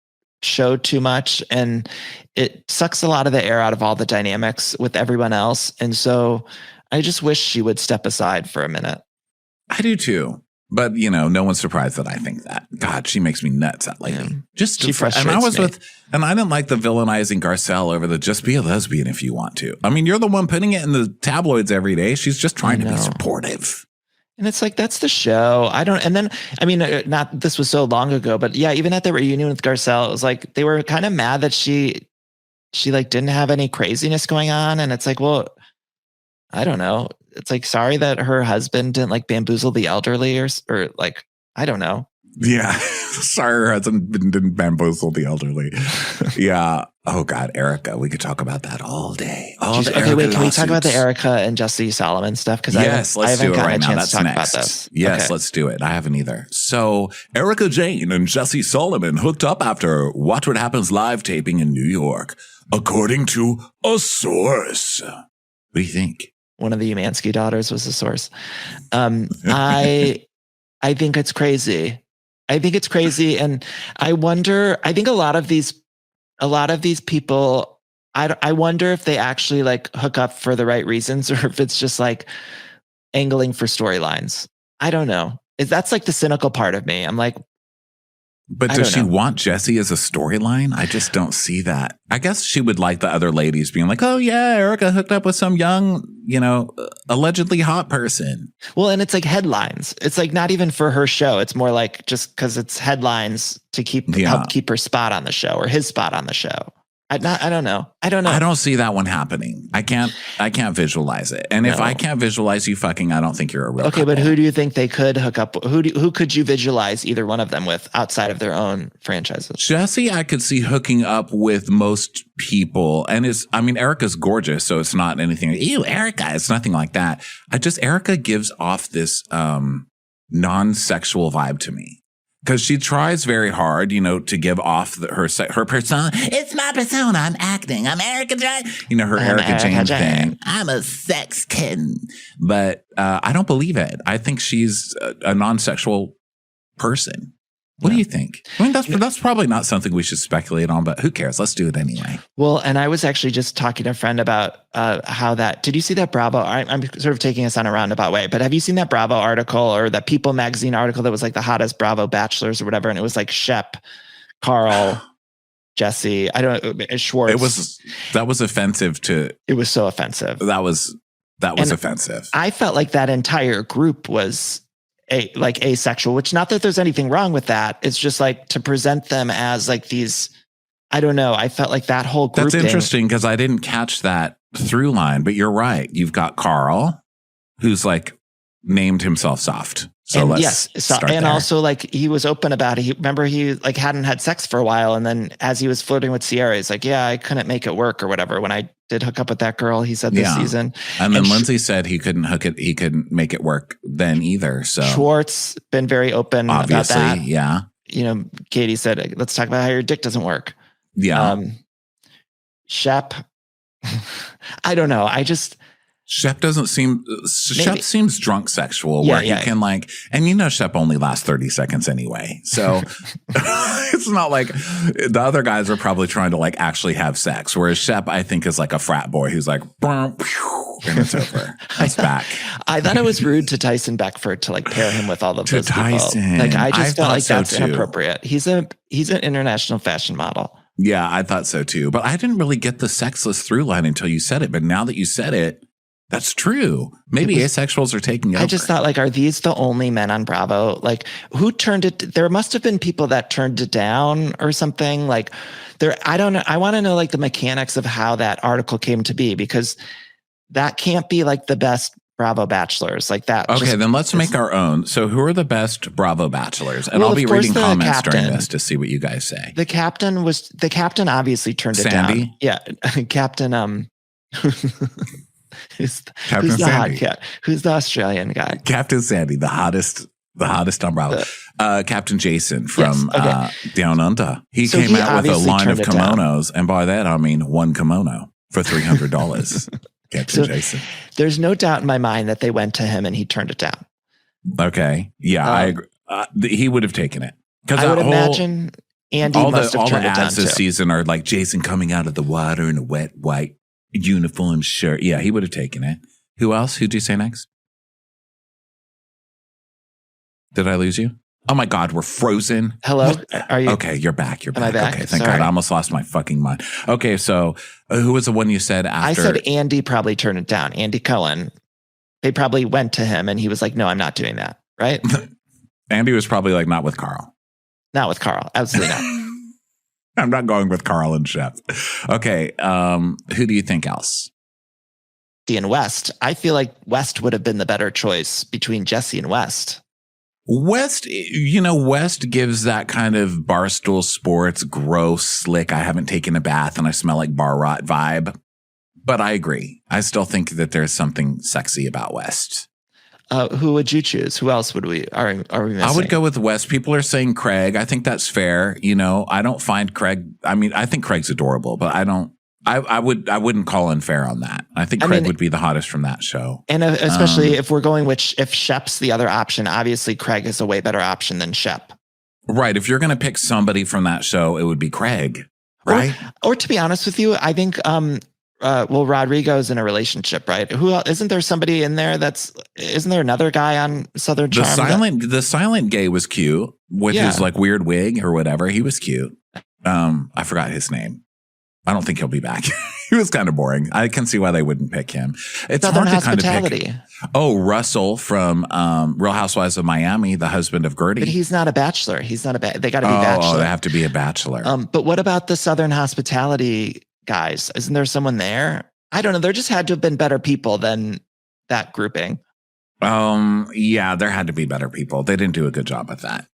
show too much and it sucks a lot of the air out of all the dynamics with everyone else. And so I just wish she would step aside for a minute. I do too. But, you know, no one's surprised that I think that. God, she makes me nuts, that lady. Yeah. She frustrates me. And I didn't like the villainizing Garcelle over the just be a lesbian if you want to. I mean, you're the one putting it in the tabloids every day. She's just trying to be supportive. And it's like, that's the show. This was so long ago, but yeah, even at the reunion with Garcelle, it was like, they were kind of mad that she like didn't have any craziness going on. And it's like, well, I don't know. It's like, sorry that her husband didn't like bamboozle the elderly or like, I don't know. Yeah. Sorry her husband didn't bamboozle the elderly. Yeah. Oh God, Erica. We could talk about that all day. Okay, wait, can we talk about the Erica and Jesse Solomon stuff? Because I haven't gotten a chance to talk about this. Yes, let's do it. I haven't either. So Erica Jane and Jesse Solomon hooked up after Watch What Happens live taping in New York, according to a source. What do you think? One of the Umansky daughters was the source. I think it's crazy. And I wonder, I think a lot of these people, I wonder if they actually like hook up for the right reasons or if it's just like angling for storylines. I don't know. That's like the cynical part of me. I'm like, but does she want Jesse as a storyline? I just don't see that. I guess she would like the other ladies being like, oh yeah, Erica hooked up with some young, allegedly hot person. Well, and it's like headlines. It's like not even for her show. It's more like just because it's headlines to help keep her spot on the show or his spot on the show. I don't know. I don't see that one happening. I can't visualize it. And if I can't visualize you fucking, I don't think you're a real couple. But who do you think they could hook up? Who could you visualize either one of them with outside of their own franchises? Jesse, I could see hooking up with most people. And Erica's gorgeous, so it's not anything. Ew, Erica. It's nothing like that. Erica gives off this non-sexual vibe to me. Because she tries very hard, to give off her persona. It's my persona. I'm acting. I'm Erica Jane. Her Erica Jane thing. I'm a sex kitten. But I don't believe it. I think she's a non-sexual person. What do you think? I mean, that's probably not something we should speculate on, but who cares? Let's do it anyway. Well, and I was actually just talking to a friend about how that. Did you see that Bravo? I'm sort of taking us on a roundabout way, but have you seen that Bravo article or that People magazine article that was like the hottest Bravo bachelors or whatever? And it was like Shep, Carl, Jesse. Schwartz. That was offensive to. It was so offensive. That was offensive. I felt like that entire group was asexual, which not that there's anything wrong with that. It's just like to present them as like these, I don't know. I felt like that whole group. That's interesting because I didn't catch that through line, but you're right. You've got Carl, who's like named himself soft. So let's start there. Also like he was open about it. He like hadn't had sex for a while. And then as he was flirting with Sierra, he's like, yeah, I couldn't make it work or whatever. When I did hook up with that girl, he said this season. And then Lindsay said he couldn't make it work then either. So Schwartz been very open obviously, about that. Yeah. Katie said, let's talk about how your dick doesn't work. Yeah. Shep. I don't know. Shep Shep seems drunk sexual where he can like, and Shep only lasts 30 seconds anyway. So it's not like the other guys are probably trying to like actually have sex. Whereas Shep, I think, is like a frat boy who's like, and it's over. It's back. I thought it was rude to Tyson Beckford to like pair him with all of those Tyson. people. Like I just felt like that's too. Inappropriate. He's an international fashion model. Yeah, I thought so too. But I didn't really get the sexless through line until you said it. But now that you said it, that's true. Maybe asexuals are taking over. I just thought, like, are these the only men on Bravo? Like, who turned it? There must have been people that turned it down or something. Like, I don't know. I want to know, like, the mechanics of how that article came to be, because that can't be like the best Bravo bachelors like that. Okay, then let's make our own. So who are the best Bravo bachelors? And I'll be reading comments during this to see what you guys say. The captain obviously turned it down. Yeah. Captain, Who's the hot cat? Who's the Australian guy? Captain Sandy, the hottest on Bravo. Captain Jason from Down Under. He came out with a line of kimonos, and by that I mean one kimono for $300. Captain Jason. There's no doubt in my mind that they went to him and he turned it down. Okay, yeah, I agree. He would have taken it because I would imagine Andy must have turned it down too. All the ads this season are like Jason coming out of the water in a wet white uniform shirt. Yeah, he would have taken it. Who else? Who'd you say next? Did I lose you? Oh my God, we're frozen. Hello? Are you? Okay, you're back. You're back. Am I back? Okay, thank God. I almost lost my fucking mind. Okay, so who was the one you said after? I said Andy probably turned it down. Andy Cohen. They probably went to him and he was like, no, I'm not doing that. Right? Andy was probably like, not with Carl. Not with Carl. Absolutely not. I'm not going with Carl and Shep. Okay. Who do you think else? And West. I feel like West would have been the better choice between Jesse and West. West gives that kind of Barstool Sports, gross, slick, I haven't taken a bath and I smell like bar rot vibe. But I agree. I still think that there's something sexy about West. Who would you choose? Who else are we missing? I would go with West. People are saying Craig. I think that's fair. I don't find Craig. I mean, I think Craig's adorable, but I wouldn't call unfair on that. I think Craig would be the hottest from that show. And especially if we're going if Shep's the other option, obviously Craig is a way better option than Shep. Right. If you're going to pick somebody from that show, it would be Craig. Right. Or to be honest with you, I think, Rodrigo's in a relationship, right? Who else? Isn't there somebody in there isn't there another guy on Southern Charm? The silent gay was cute with his like weird wig or whatever. He was cute. I forgot his name. I don't think he'll be back. He was kind of boring. I can see why they wouldn't pick him. It's Southern hard to kind of pick. Oh, Russell from Real Housewives of Miami, the husband of Gertie. But he's not a bachelor. He's not they got to be bachelor. Oh, they have to be a bachelor. But what about the Southern Hospitality guys? Isn't there someone there? I don't know. There just had to have been better people than that grouping. Yeah, there had to be better people. They didn't do a good job at that.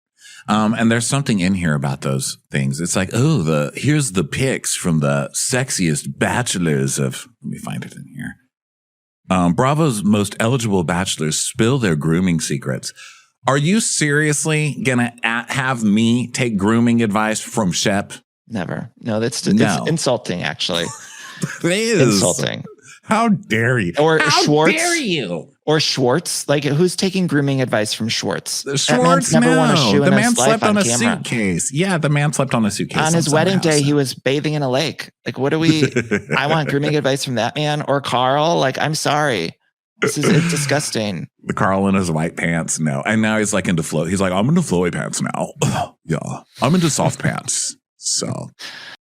And there's something in here about those things. It's like, here's the pics from the sexiest bachelors of, let me find it in here. Bravo's most eligible bachelors spill their grooming secrets. Are you seriously gonna have me take grooming advice from Shep? Never. No, it's insulting, actually. It is insulting. How dare you? Or How Schwartz. Dare you? Or Schwartz. Like, who's taking grooming advice from Schwartz? Schwartz, never won a shoe the in man his slept life on a camera. suitcase. Yeah, the man slept on a suitcase. On his wedding day, he was bathing in a lake. Like, what do we? I want grooming advice from that man or Carl. Like, I'm sorry. It's disgusting. The Carl in his white pants. No. And now he's like into flow. He's like, I'm into flowy pants now. Yeah. I'm into soft pants. So.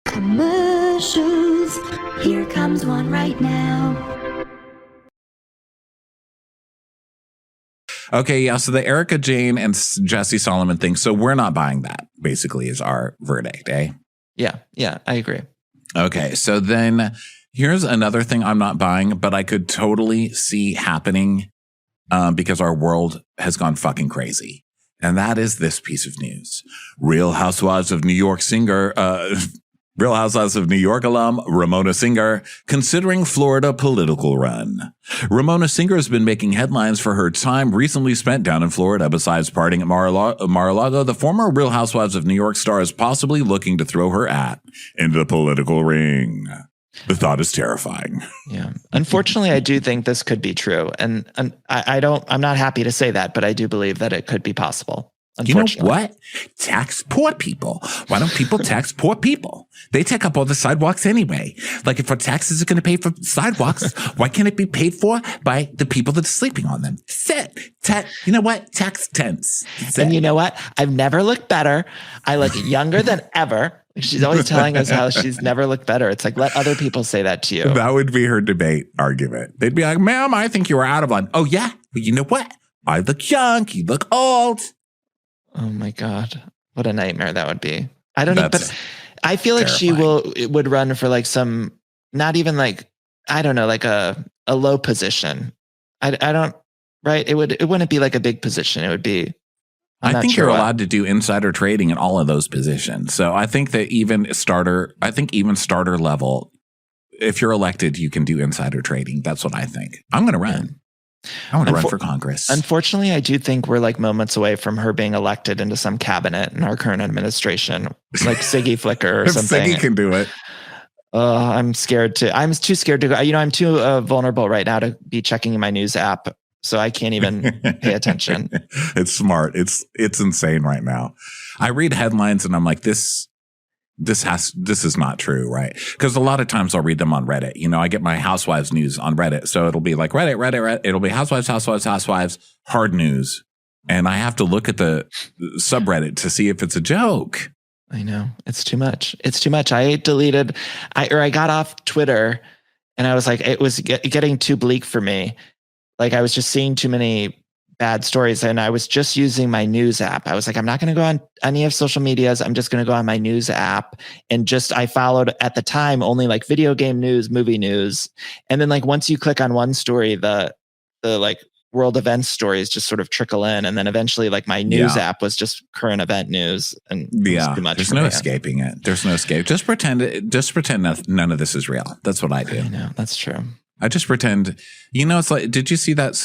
Commercials. Here comes one right now. Okay, yeah. So the Erica Jane and Jesse Solomon thing. So we're not buying that, basically, is our verdict, eh? Yeah, I agree. Okay, so then here's another thing I'm not buying, but I could totally see happening because our world has gone fucking crazy. And that is this piece of news. Real Housewives of New York Real Housewives of New York alum Ramona Singer considering Florida political run. Ramona Singer has been making headlines for her time recently spent down in Florida. Besides partying at Mar-a-Lago, the former Real Housewives of New York star is possibly looking to throw her into the political ring. The thought is terrifying. Yeah. Unfortunately, I do think this could be true. And I'm not happy to say that, but I do believe that it could be possible. You know what? Tax poor people. Why don't people tax poor people? They take up all the sidewalks anyway. Like if our taxes are going to pay for sidewalks, why can't it be paid for by the people that are sleeping on them? You know what? Tax tents. And you know what? I've never looked better. I look younger than ever. She's always telling us how she's never looked better. It's like, let other people say that to you. That would be her debate argument. They'd be like, ma'am, I think you were out of line. Oh, yeah? Well, you know what? I look young. You look old. Oh my God. What a nightmare that would be. I don't know, but I feel like terrifying. She would run for like some, not even like, I don't know, like a low position. I don't, right? It wouldn't be like a big position. It would be, I think you're allowed to do insider trading in all of those positions. So I think that even starter level, if you're elected, you can do insider trading. That's what I think. I'm going to run. I want to run for Congress. Unfortunately, I do think we're like moments away from her being elected into some cabinet in our current administration, like Siggy Flicker or something. Siggy can do it. I'm scared I'm too scared to go. I'm too vulnerable right now to be checking my news app. So I can't even pay attention. It's smart. It's insane right now. I read headlines and I'm like, this is not true, right? Because a lot of times I'll read them on Reddit. I get my housewives news on Reddit. So it'll be like Reddit. It'll be housewives, hard news. And I have to look at the subreddit to see if it's a joke. I know. It's too much. I got off Twitter and I was like, it was getting too bleak for me. Like I was just seeing too many bad stories and I was just using my news app. I was like, I'm not going to go on any of social medias. I'm just going to go on my news app. And I followed at the time only like video game news, movie news. And then like once you click on one story, the like world events stories just sort of trickle in. And then eventually like my news app was just current event news. And it was too much. There's no escaping it. There's no escape. Just pretend that none of this is real. That's what I do. I know. That's true. I just pretend, it's like, did you see that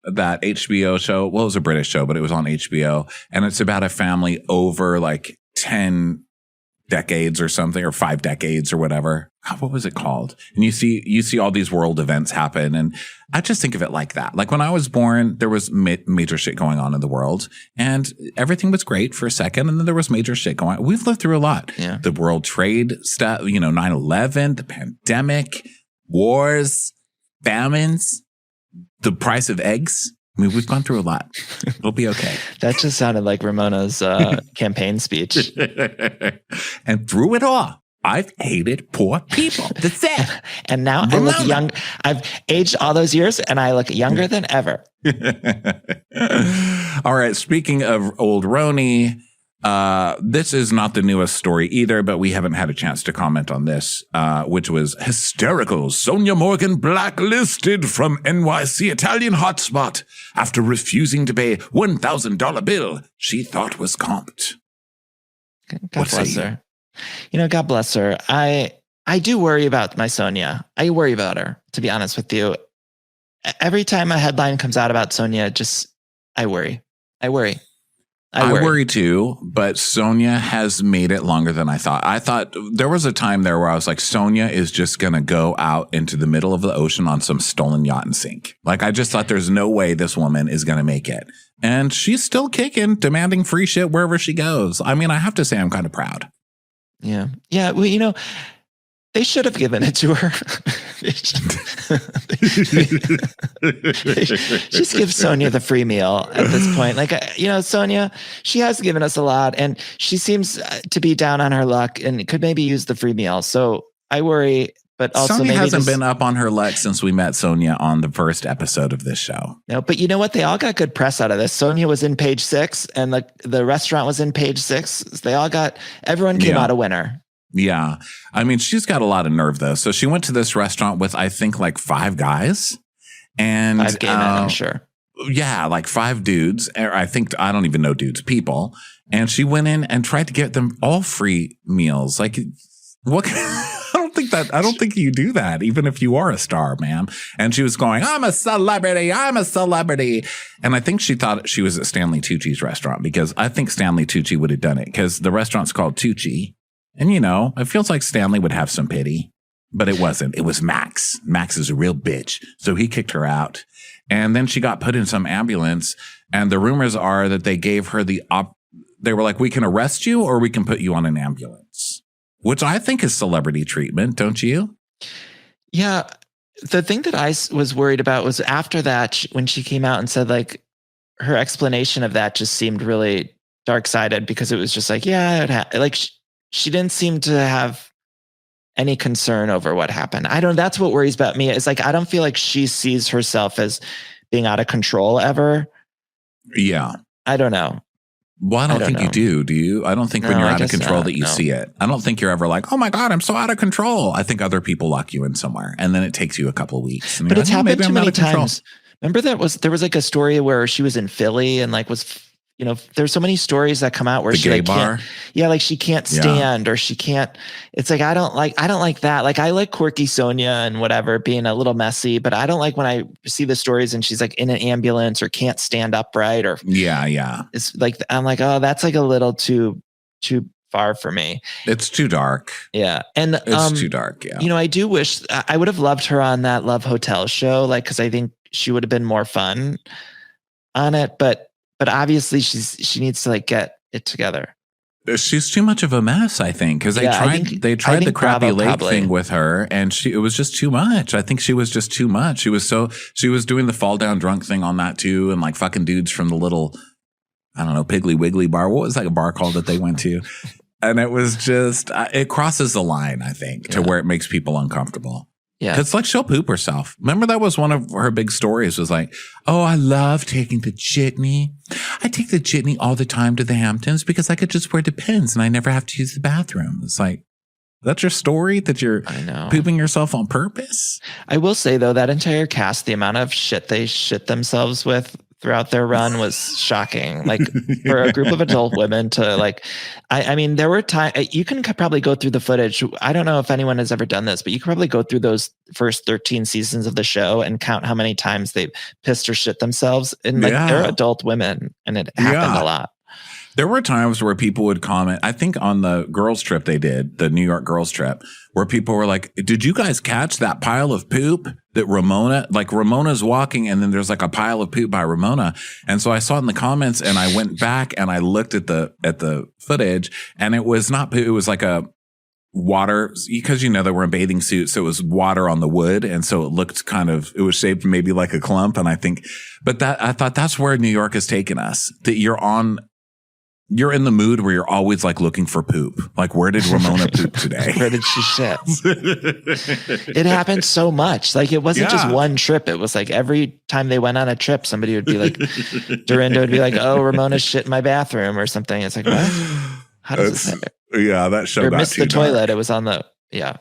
HBO show? Well, it was a British show, but it was on HBO. And it's about a family over like 10 decades or something, or 5 decades or whatever. What was it called? And you see all these world events happen. And I just think of it like that. Like when I was born, there was major shit going on in the world and everything was great for a second. And then there was major shit going on. We've lived through a lot. Yeah. The world trade stuff, 9/11, the pandemic, wars, famines, the price of eggs. I mean, we've gone through a lot. It'll be okay. That just sounded like Ramona's campaign speech. And through it all, I've hated poor people. That's it. And now I look young. I've aged all those years and I look younger than ever. All right. Speaking of old Ronnie, this is not the newest story either, but we haven't had a chance to comment on this, which was hysterical. Sonia Morgan blacklisted from NYC Italian hotspot after refusing to pay $1,000 bill she thought was comped. God bless her. God bless her. I do worry about my Sonia. I worry about her, to be honest with you. Every time a headline comes out about Sonia, I worry. I worry too, but Sonia has made it longer than I thought. I thought there was a time there where I was like, Sonia is just going to go out into the middle of the ocean on some stolen yacht and sink. Like, I just thought there's no way this woman is going to make it. And she's still kicking, demanding free shit wherever she goes. I mean, I have to say I'm kind of proud. Yeah. Yeah. Well, they should have given it to her. Just give Sonia the free meal at this point. Like, Sonia, she has given us a lot and she seems to be down on her luck and could maybe use the free meal. So I worry, but also Sonia hasn't been up on her luck since we met Sonia on the first episode of this show. No, but you know what? They all got good press out of this. Sonia was in page 6 and the restaurant was in page 6. Everyone came out a winner. Yeah. I mean, she's got a lot of nerve though. So she went to this restaurant with, I think, like 5 guys and 5 gay men, I'm sure. Yeah. Like 5 dudes. I don't even know dudes, people. And she went in and tried to get them all free meals. Like what? I don't think you do that, even if you are a star, man. And she was going, I'm a celebrity. And I think she thought she was at Stanley Tucci's restaurant because I think Stanley Tucci would have done it because the restaurant's called Tucci. And, it feels like Stanley would have some pity. but it wasn't. It was Max. Max is a real bitch. So he kicked her out. And then she got put in some ambulance. And the rumors are that they gave her they were like, we can arrest you or we can put you on an ambulance, which I think is celebrity treatment. Don't you? Yeah. The thing that I was worried about was after that, when she came out and said, like, her explanation of that just seemed really dark-sided, because it was just like, yeah, she didn't seem to have any concern over what happened. That's what worries about me. It's like, I don't feel like she sees herself as being out of control ever. Yeah. I don't know. Well, I don't think you do you? I don't think when you're out of control that you see it. I don't think you're ever like, oh my God, I'm so out of control. I think other people lock you in somewhere and then it takes you a couple of weeks. But it's happened too many times. Remember there was like a story where she was in Philly and like there's so many stories that come out where she like can't, like she can't stand or she can't. It's like, I don't like that. Like, I like quirky Sonia and whatever being a little messy, but I don't like when I see the stories and she's like in an ambulance or can't stand upright or it's like, I'm like, oh, that's like a little too far for me. It's too dark. Yeah. And it's too dark. Yeah. I do wish I would have loved her on that Love Hotel show. Like, cause I think she would have been more fun on it, but obviously she needs to like get it together. She's too much of a mess, I think, because they tried the Crappy Lake thing with her, and it was just too much. I think she was just too much. She was doing the fall down drunk thing on that too, and like fucking dudes from the little, I don't know, Piggly Wiggly bar. What was that bar called that they went to? And it was just it crosses the line, I think, to where it makes people uncomfortable. Yeah. Because like she'll poop herself. Remember that was one of her big stories was like, oh, I love taking the jitney. I take the jitney all the time to the Hamptons because I could just wear Depends and I never have to use the bathroom. It's like, that's your story that you're pooping yourself on purpose? I will say though, that entire cast, the amount of shit they shit themselves with throughout their run was shocking. Like for a group of adult women to like, I mean, there were times you can probably go through the footage. I don't know if anyone has ever done this, but you can probably go through those first 13 seasons of the show and count how many times they pissed or shit themselves. And like they're adult women and it happened a lot. There were times where people would comment, I think on the girls trip they did, the New York girls trip, where people were like, did you guys catch that pile of poop that Ramona's walking and then there's like a pile of poop by Ramona. And so I saw it in the comments and I went back and I looked at the footage and it was not poop. It was like a water, because they were in bathing suits. So it was water on the wood. And so it looked it was shaped maybe like a clump. And I thought that's where New York has taken us, that you're in the mood where you're always like looking for poop. Like, where did Ramona poop today? Where did she shit? It happened so much. Like, it wasn't just one trip. It was like every time they went on a trip, somebody would be like, Dorinda would be like, oh, Ramona's shit in my bathroom or something. It's like, what? How does this happen? Yeah, that show got missed too the toilet. dark. It was on the, Yeah.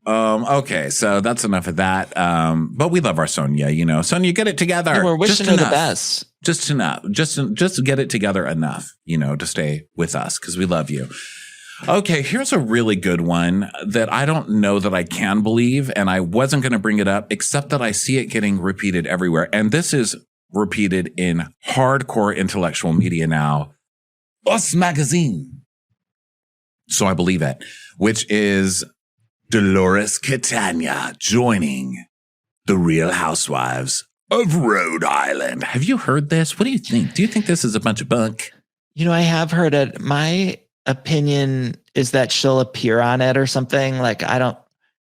Okay, so that's enough of that. But we love our Sonia, Sonia, get it together. Yeah, we're wishing her the best. Just enough. Just get it together enough, to stay with us because we love you. Okay, here's a really good one that I don't know that I can believe, and I wasn't going to bring it up, except that I see it getting repeated everywhere. And this is repeated in hardcore intellectual media now. Us Magazine. So I believe it, which is Dolores Catania joining the Real Housewives of Rhode Island. Have you heard this? What do you think? Do you think this is a bunch of bunk? I have heard it. My opinion is that she'll appear on it or something. Like,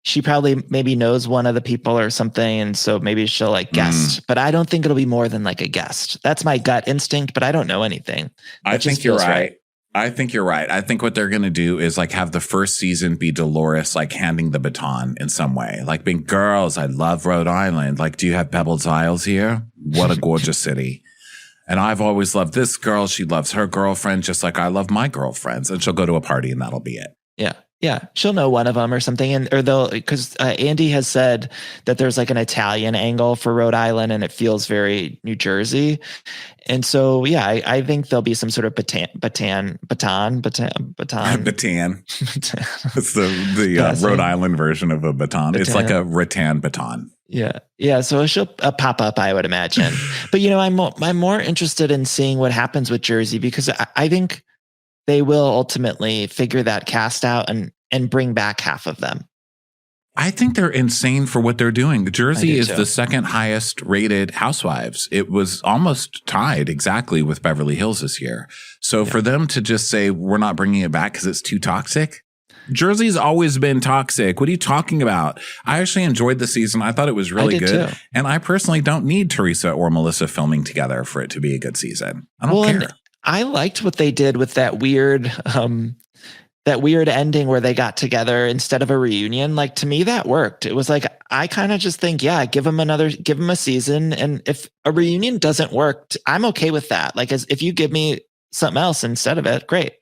she probably maybe knows one of the people or something. And so maybe she'll like guest, but I don't think it'll be more than like a guest. That's my gut instinct, but I don't know anything. I think you're right. I think you're right. I think what they're going to do is like have the first season be Dolores like handing the baton in some way, like being, girls, I love Rhode Island. Like, do you have Pebbles Isles here? What a gorgeous city. And I've always loved this girl. She loves her girlfriend just like I love my girlfriends. And she'll go to a party and that'll be it. Yeah. Yeah. She'll know one of them or something. Because Andy has said that there's like an Italian angle for Rhode Island and it feels very New Jersey. And so, yeah, I think there'll be some sort of baton. It's the Rhode Island version of a baton. It's like a rattan baton. Yeah. Yeah. So she'll pop up, I would imagine. But, I'm more interested in seeing what happens with Jersey because I think they will ultimately figure that cast out and bring back half of them. I think they're insane for what they're doing. Jersey is too. the second highest rated Housewives. It was almost tied exactly with Beverly Hills this year. So for them to just say, we're not bringing it back because it's too toxic. Jersey's always been toxic. What are you talking about? I actually enjoyed the season. I thought it was really good. Too. And I personally don't need Teresa or Melissa filming together for it to be a good season. I don't care. I liked what they did with that weird ending where they got together instead of a reunion. Like, to me, that worked. It was like, I kind of just think, give them a season. And if a reunion doesn't work, I'm okay with that. Like, if you give me something else instead of it, great.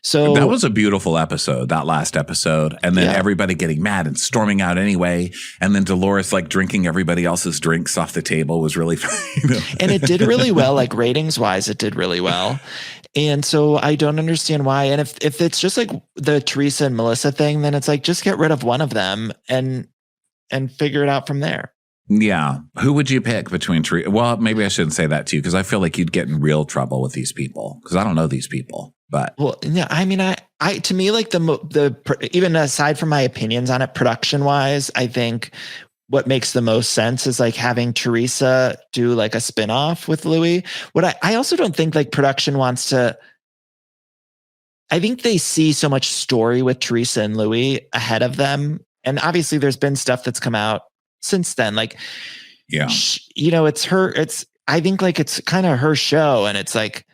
So that was a beautiful episode, that last episode. And then everybody getting mad and storming out anyway. And then Dolores like drinking everybody else's drinks off the table was really funny. And it did really well, like ratings wise, it did really well. And so I don't understand why. And if it's just like the Teresa and Melissa thing, then it's like, just get rid of one of them and figure it out from there. Yeah. Who would you pick between Teresa? Well, maybe I shouldn't say that too, because I feel like you'd get in real trouble with these people because I don't know these people. But yeah, I mean, I to me, like the even aside from my opinions on it, production wise, I think what makes the most sense is like having Teresa do like a spinoff with Louis. What I also don't think like production wants to. I think they see so much story with Teresa and Louis ahead of them, and obviously there's been stuff that's come out since then. Like, it's her. I think like it's kind of her show, and it's like.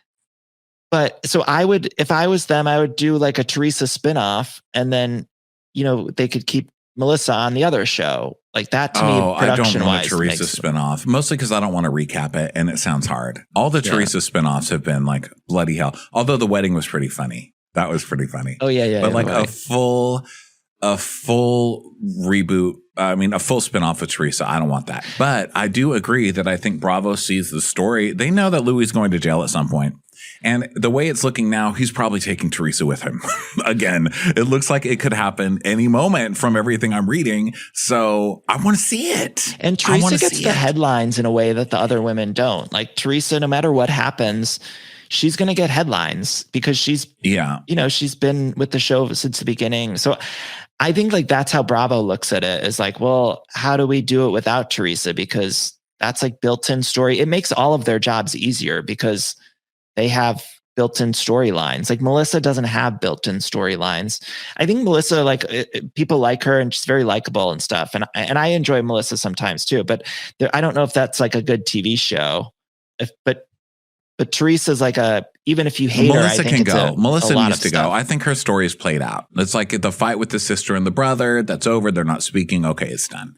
But so if I was them, I would do like a Teresa spinoff, and then, they could keep Melissa on the other show. Like that to me, production wise. I don't want a Teresa spinoff, mostly because I don't want to recap it and it sounds hard. All the Teresa spinoffs have been like bloody hell. Although the wedding was pretty funny. That was pretty funny. Oh yeah. But like a full reboot. I mean, a full spinoff of Teresa. I don't want that. But I do agree that I think Bravo sees the story. They know that Louis is going to jail at some point. And the way it's looking now, he's probably taking Teresa with him. Again, it looks like it could happen any moment from everything I'm reading. So I want to see it. And Teresa gets the headlines in a way that the other women don't. Like Teresa, no matter what happens, she's going to get headlines because she's been with the show since the beginning. So I think like that's how Bravo looks at it, is like, well, how do we do it without Teresa? Because that's like built-in story. It makes all of their jobs easier because they have built-in storylines. Like Melissa doesn't have built-in storylines. I think Melissa, like people like her and she's very likable and stuff. And I enjoy Melissa sometimes too, but I don't know if that's like a good TV show. But Teresa's like even if you hate Melissa her, I think can go. Melissa needs to stuff. go. I think her story is played out. It's like the fight with the sister and the brother. That's over. They're not speaking. Okay, it's done.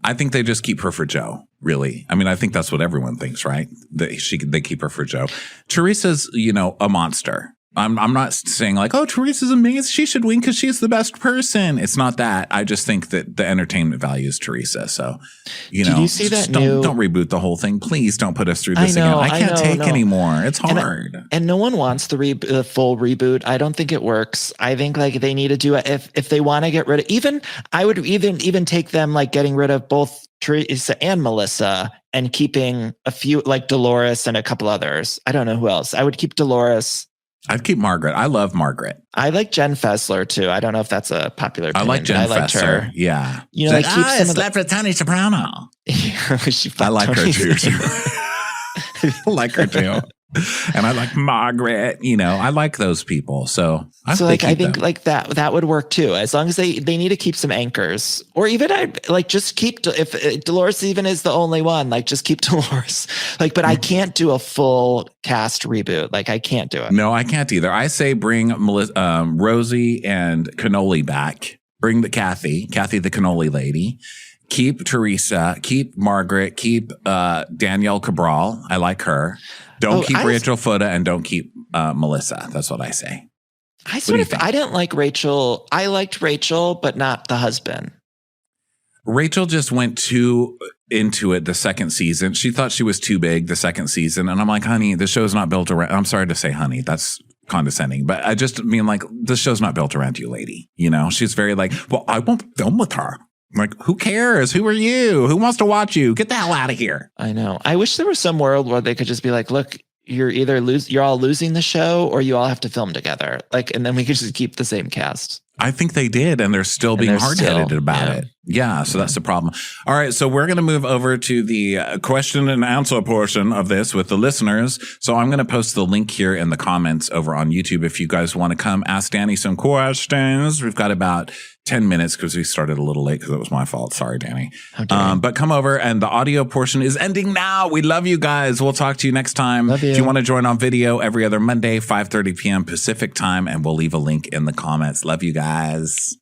I think they just keep her for Joe, really. I mean, I think that's what everyone thinks, right? They keep her for Joe. Teresa's, a monster. I'm not saying like, oh, Teresa's amazing. She should win because she's the best person. It's not that. I just think that the entertainment value is Teresa. So, Did you see that don't reboot the whole thing. Please don't put us through this again. I can't take anymore. It's hard. And no one wants the full reboot. I don't think it works. I think like they need to do it if they want to get rid of I would even take them like getting rid of both Teresa and Melissa and keeping a few like Dolores and a couple others. I don't know who else. I would keep Dolores. I'd keep Margaret. I love Margaret. I like Jen Fessler too. I don't know if that's a popular opinion. I like Jen Fessler. Her. Yeah. I slept with Tony Soprano. I like her too. I like her too. And I like Margaret. I like those people. So I think like that would work too. As long as they need to keep some anchors, or even just keep if Dolores even is the only one, like just keep Dolores. But I can't do a full cast reboot. Like I can't do it. No, I can't either. I say bring Rosie and Cannoli back. Bring the Kathy the cannoli lady. Keep Teresa. Keep Margaret. Keep Danielle Cabral. I like her. Don't keep Rachel Fuda and don't keep Melissa. That's what I say. I didn't like Rachel. I liked Rachel, but not the husband. Rachel just went too into it the second season. She thought she was too big the second season. And I'm like, honey, the show's not built around. I'm sorry to say, honey, that's condescending. But I just mean like the show's not built around you, lady. She's very like, well, I won't film with her. I'm like, who cares? Who are you? Who wants to watch you? Get the hell out of here. I know. I wish there was some world where they could just be like, look, you're either you're all losing the show or you all have to film together. And then we could just keep the same cast. I think they did, and they're still And being they're hard-headed still, about yeah. it. Yeah, so that's the problem. All right, so we're going to move over to the question and answer portion of this with the listeners. So I'm going to post the link here in the comments over on YouTube if you guys want to come ask Danny some questions. We've got about 10 minutes because we started a little late because it was my fault. Sorry, Danny. But come over, and the audio portion is ending now. We love you guys. We'll talk to you next time. Love you. If you want to join on video every other Monday, 5:30 p.m. Pacific time, and we'll leave a link in the comments. Love you guys.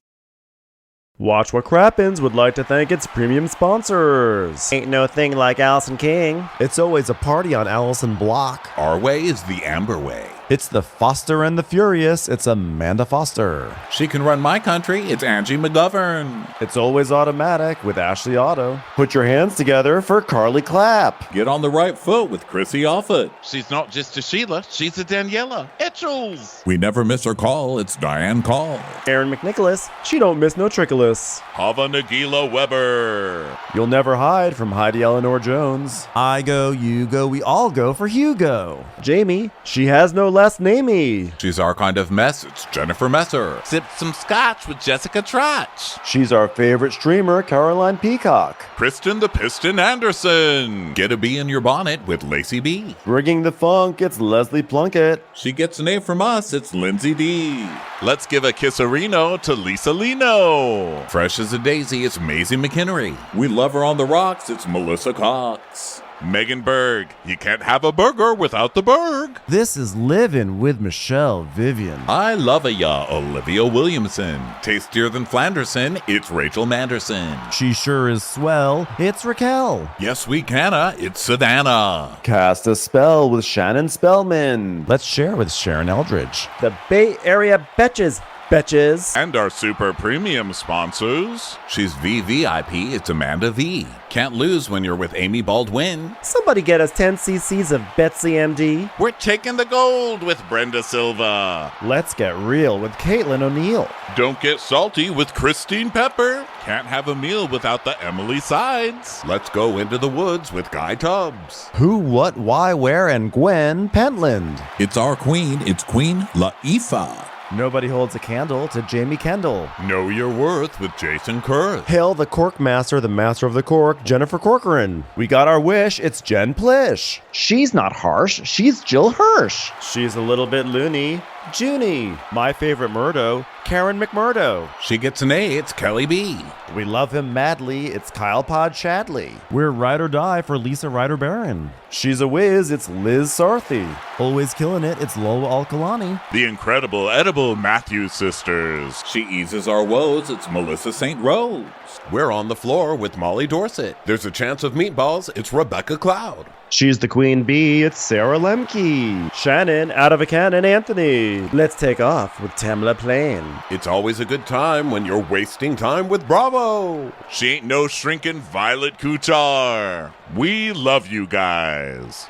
Watch What Crappens would like to thank its premium sponsors. Ain't no thing like Allison King. It's always a party on Allison Block. Our way is the Amber way. It's the Foster and the Furious. It's Amanda Foster. She can run my country. It's Angie McGovern. It's always automatic with Ashley Auto. Put your hands together for Carly Clapp. Get on the right foot with Chrissy Offit. She's not just a Sheila, she's a Daniela Etchels. We never miss her call. It's Diane Call. Aaron McNicholas. She don't miss no trickolas. Hava Nagila Weber. You'll never hide from Heidi Eleanor Jones. I go, you go, we all go for Hugo. Jamie. She has no last namey. She's our kind of mess. It's Jennifer Messer. Sipped some scotch with Jessica Trotch. She's our favorite streamer, Caroline Peacock. Kristen the Piston Anderson. Get a bee in your bonnet with Lacey B. Bringing the funk, it's Leslie Plunkett. She gets an A from us. It's Lindsay D. Let's give a kisserino to Lisa Lino. Fresh as a daisy. It's Maisie McHenry. We love her on the rocks. It's Melissa Cox. Megan Berg. You can't have a burger without the Berg. This is Livin' with Michelle Vivian. I love ya, Olivia Williamson. Tastier than Flanderson. It's Rachel Manderson. She sure is swell. It's Raquel. Yes, we canna. It's Savannah. Cast a spell with Shannon Spellman. Let's share with Sharon Eldridge. The Bay Area Betches. Betches. And our super premium sponsors. She's VVIP. It's Amanda V. Can't lose when you're with Amy Baldwin. Somebody get us 10 cc's of Betsy MD. We're taking the gold with Brenda Silva. Let's get real with Caitlin O'Neill. Don't get salty with Christine Pepper. Can't have a meal without the Emily Sides. Let's go into the woods with Guy Tubbs. Who, what, why, where, and Gwen Pentland. It's our queen. It's Queen Laifah. Nobody holds a candle to Jamie Kendall. Know your worth with Jason Kurth. Hail the Cork Master, the Master of the Cork, Jennifer Corcoran. We got our wish, it's Jen Plish. She's not harsh, she's Jill Hirsch. She's a little bit loony. Junie. My favorite Murdo, Karen McMurdo. She gets an A. It's Kelly B. We love him madly, it's Kyle Pod Shadley. We're ride or die for Lisa Ryder Barron. She's a whiz, it's Liz Sarthy. Always killing it, it's Lola Alkalani. The incredible edible Matthews sisters. She eases our woes. It's Melissa St. Rose. We're on the floor with Molly Dorsett. There's a chance of meatballs. It's Rebecca Cloud. She's the queen bee, it's Sarah Lemke. Shannon, out of a cannon, Anthony. Let's take off with Tamla Plain. It's always a good time when you're wasting time with Bravo. She ain't no shrinking Violet Couture. We love you guys.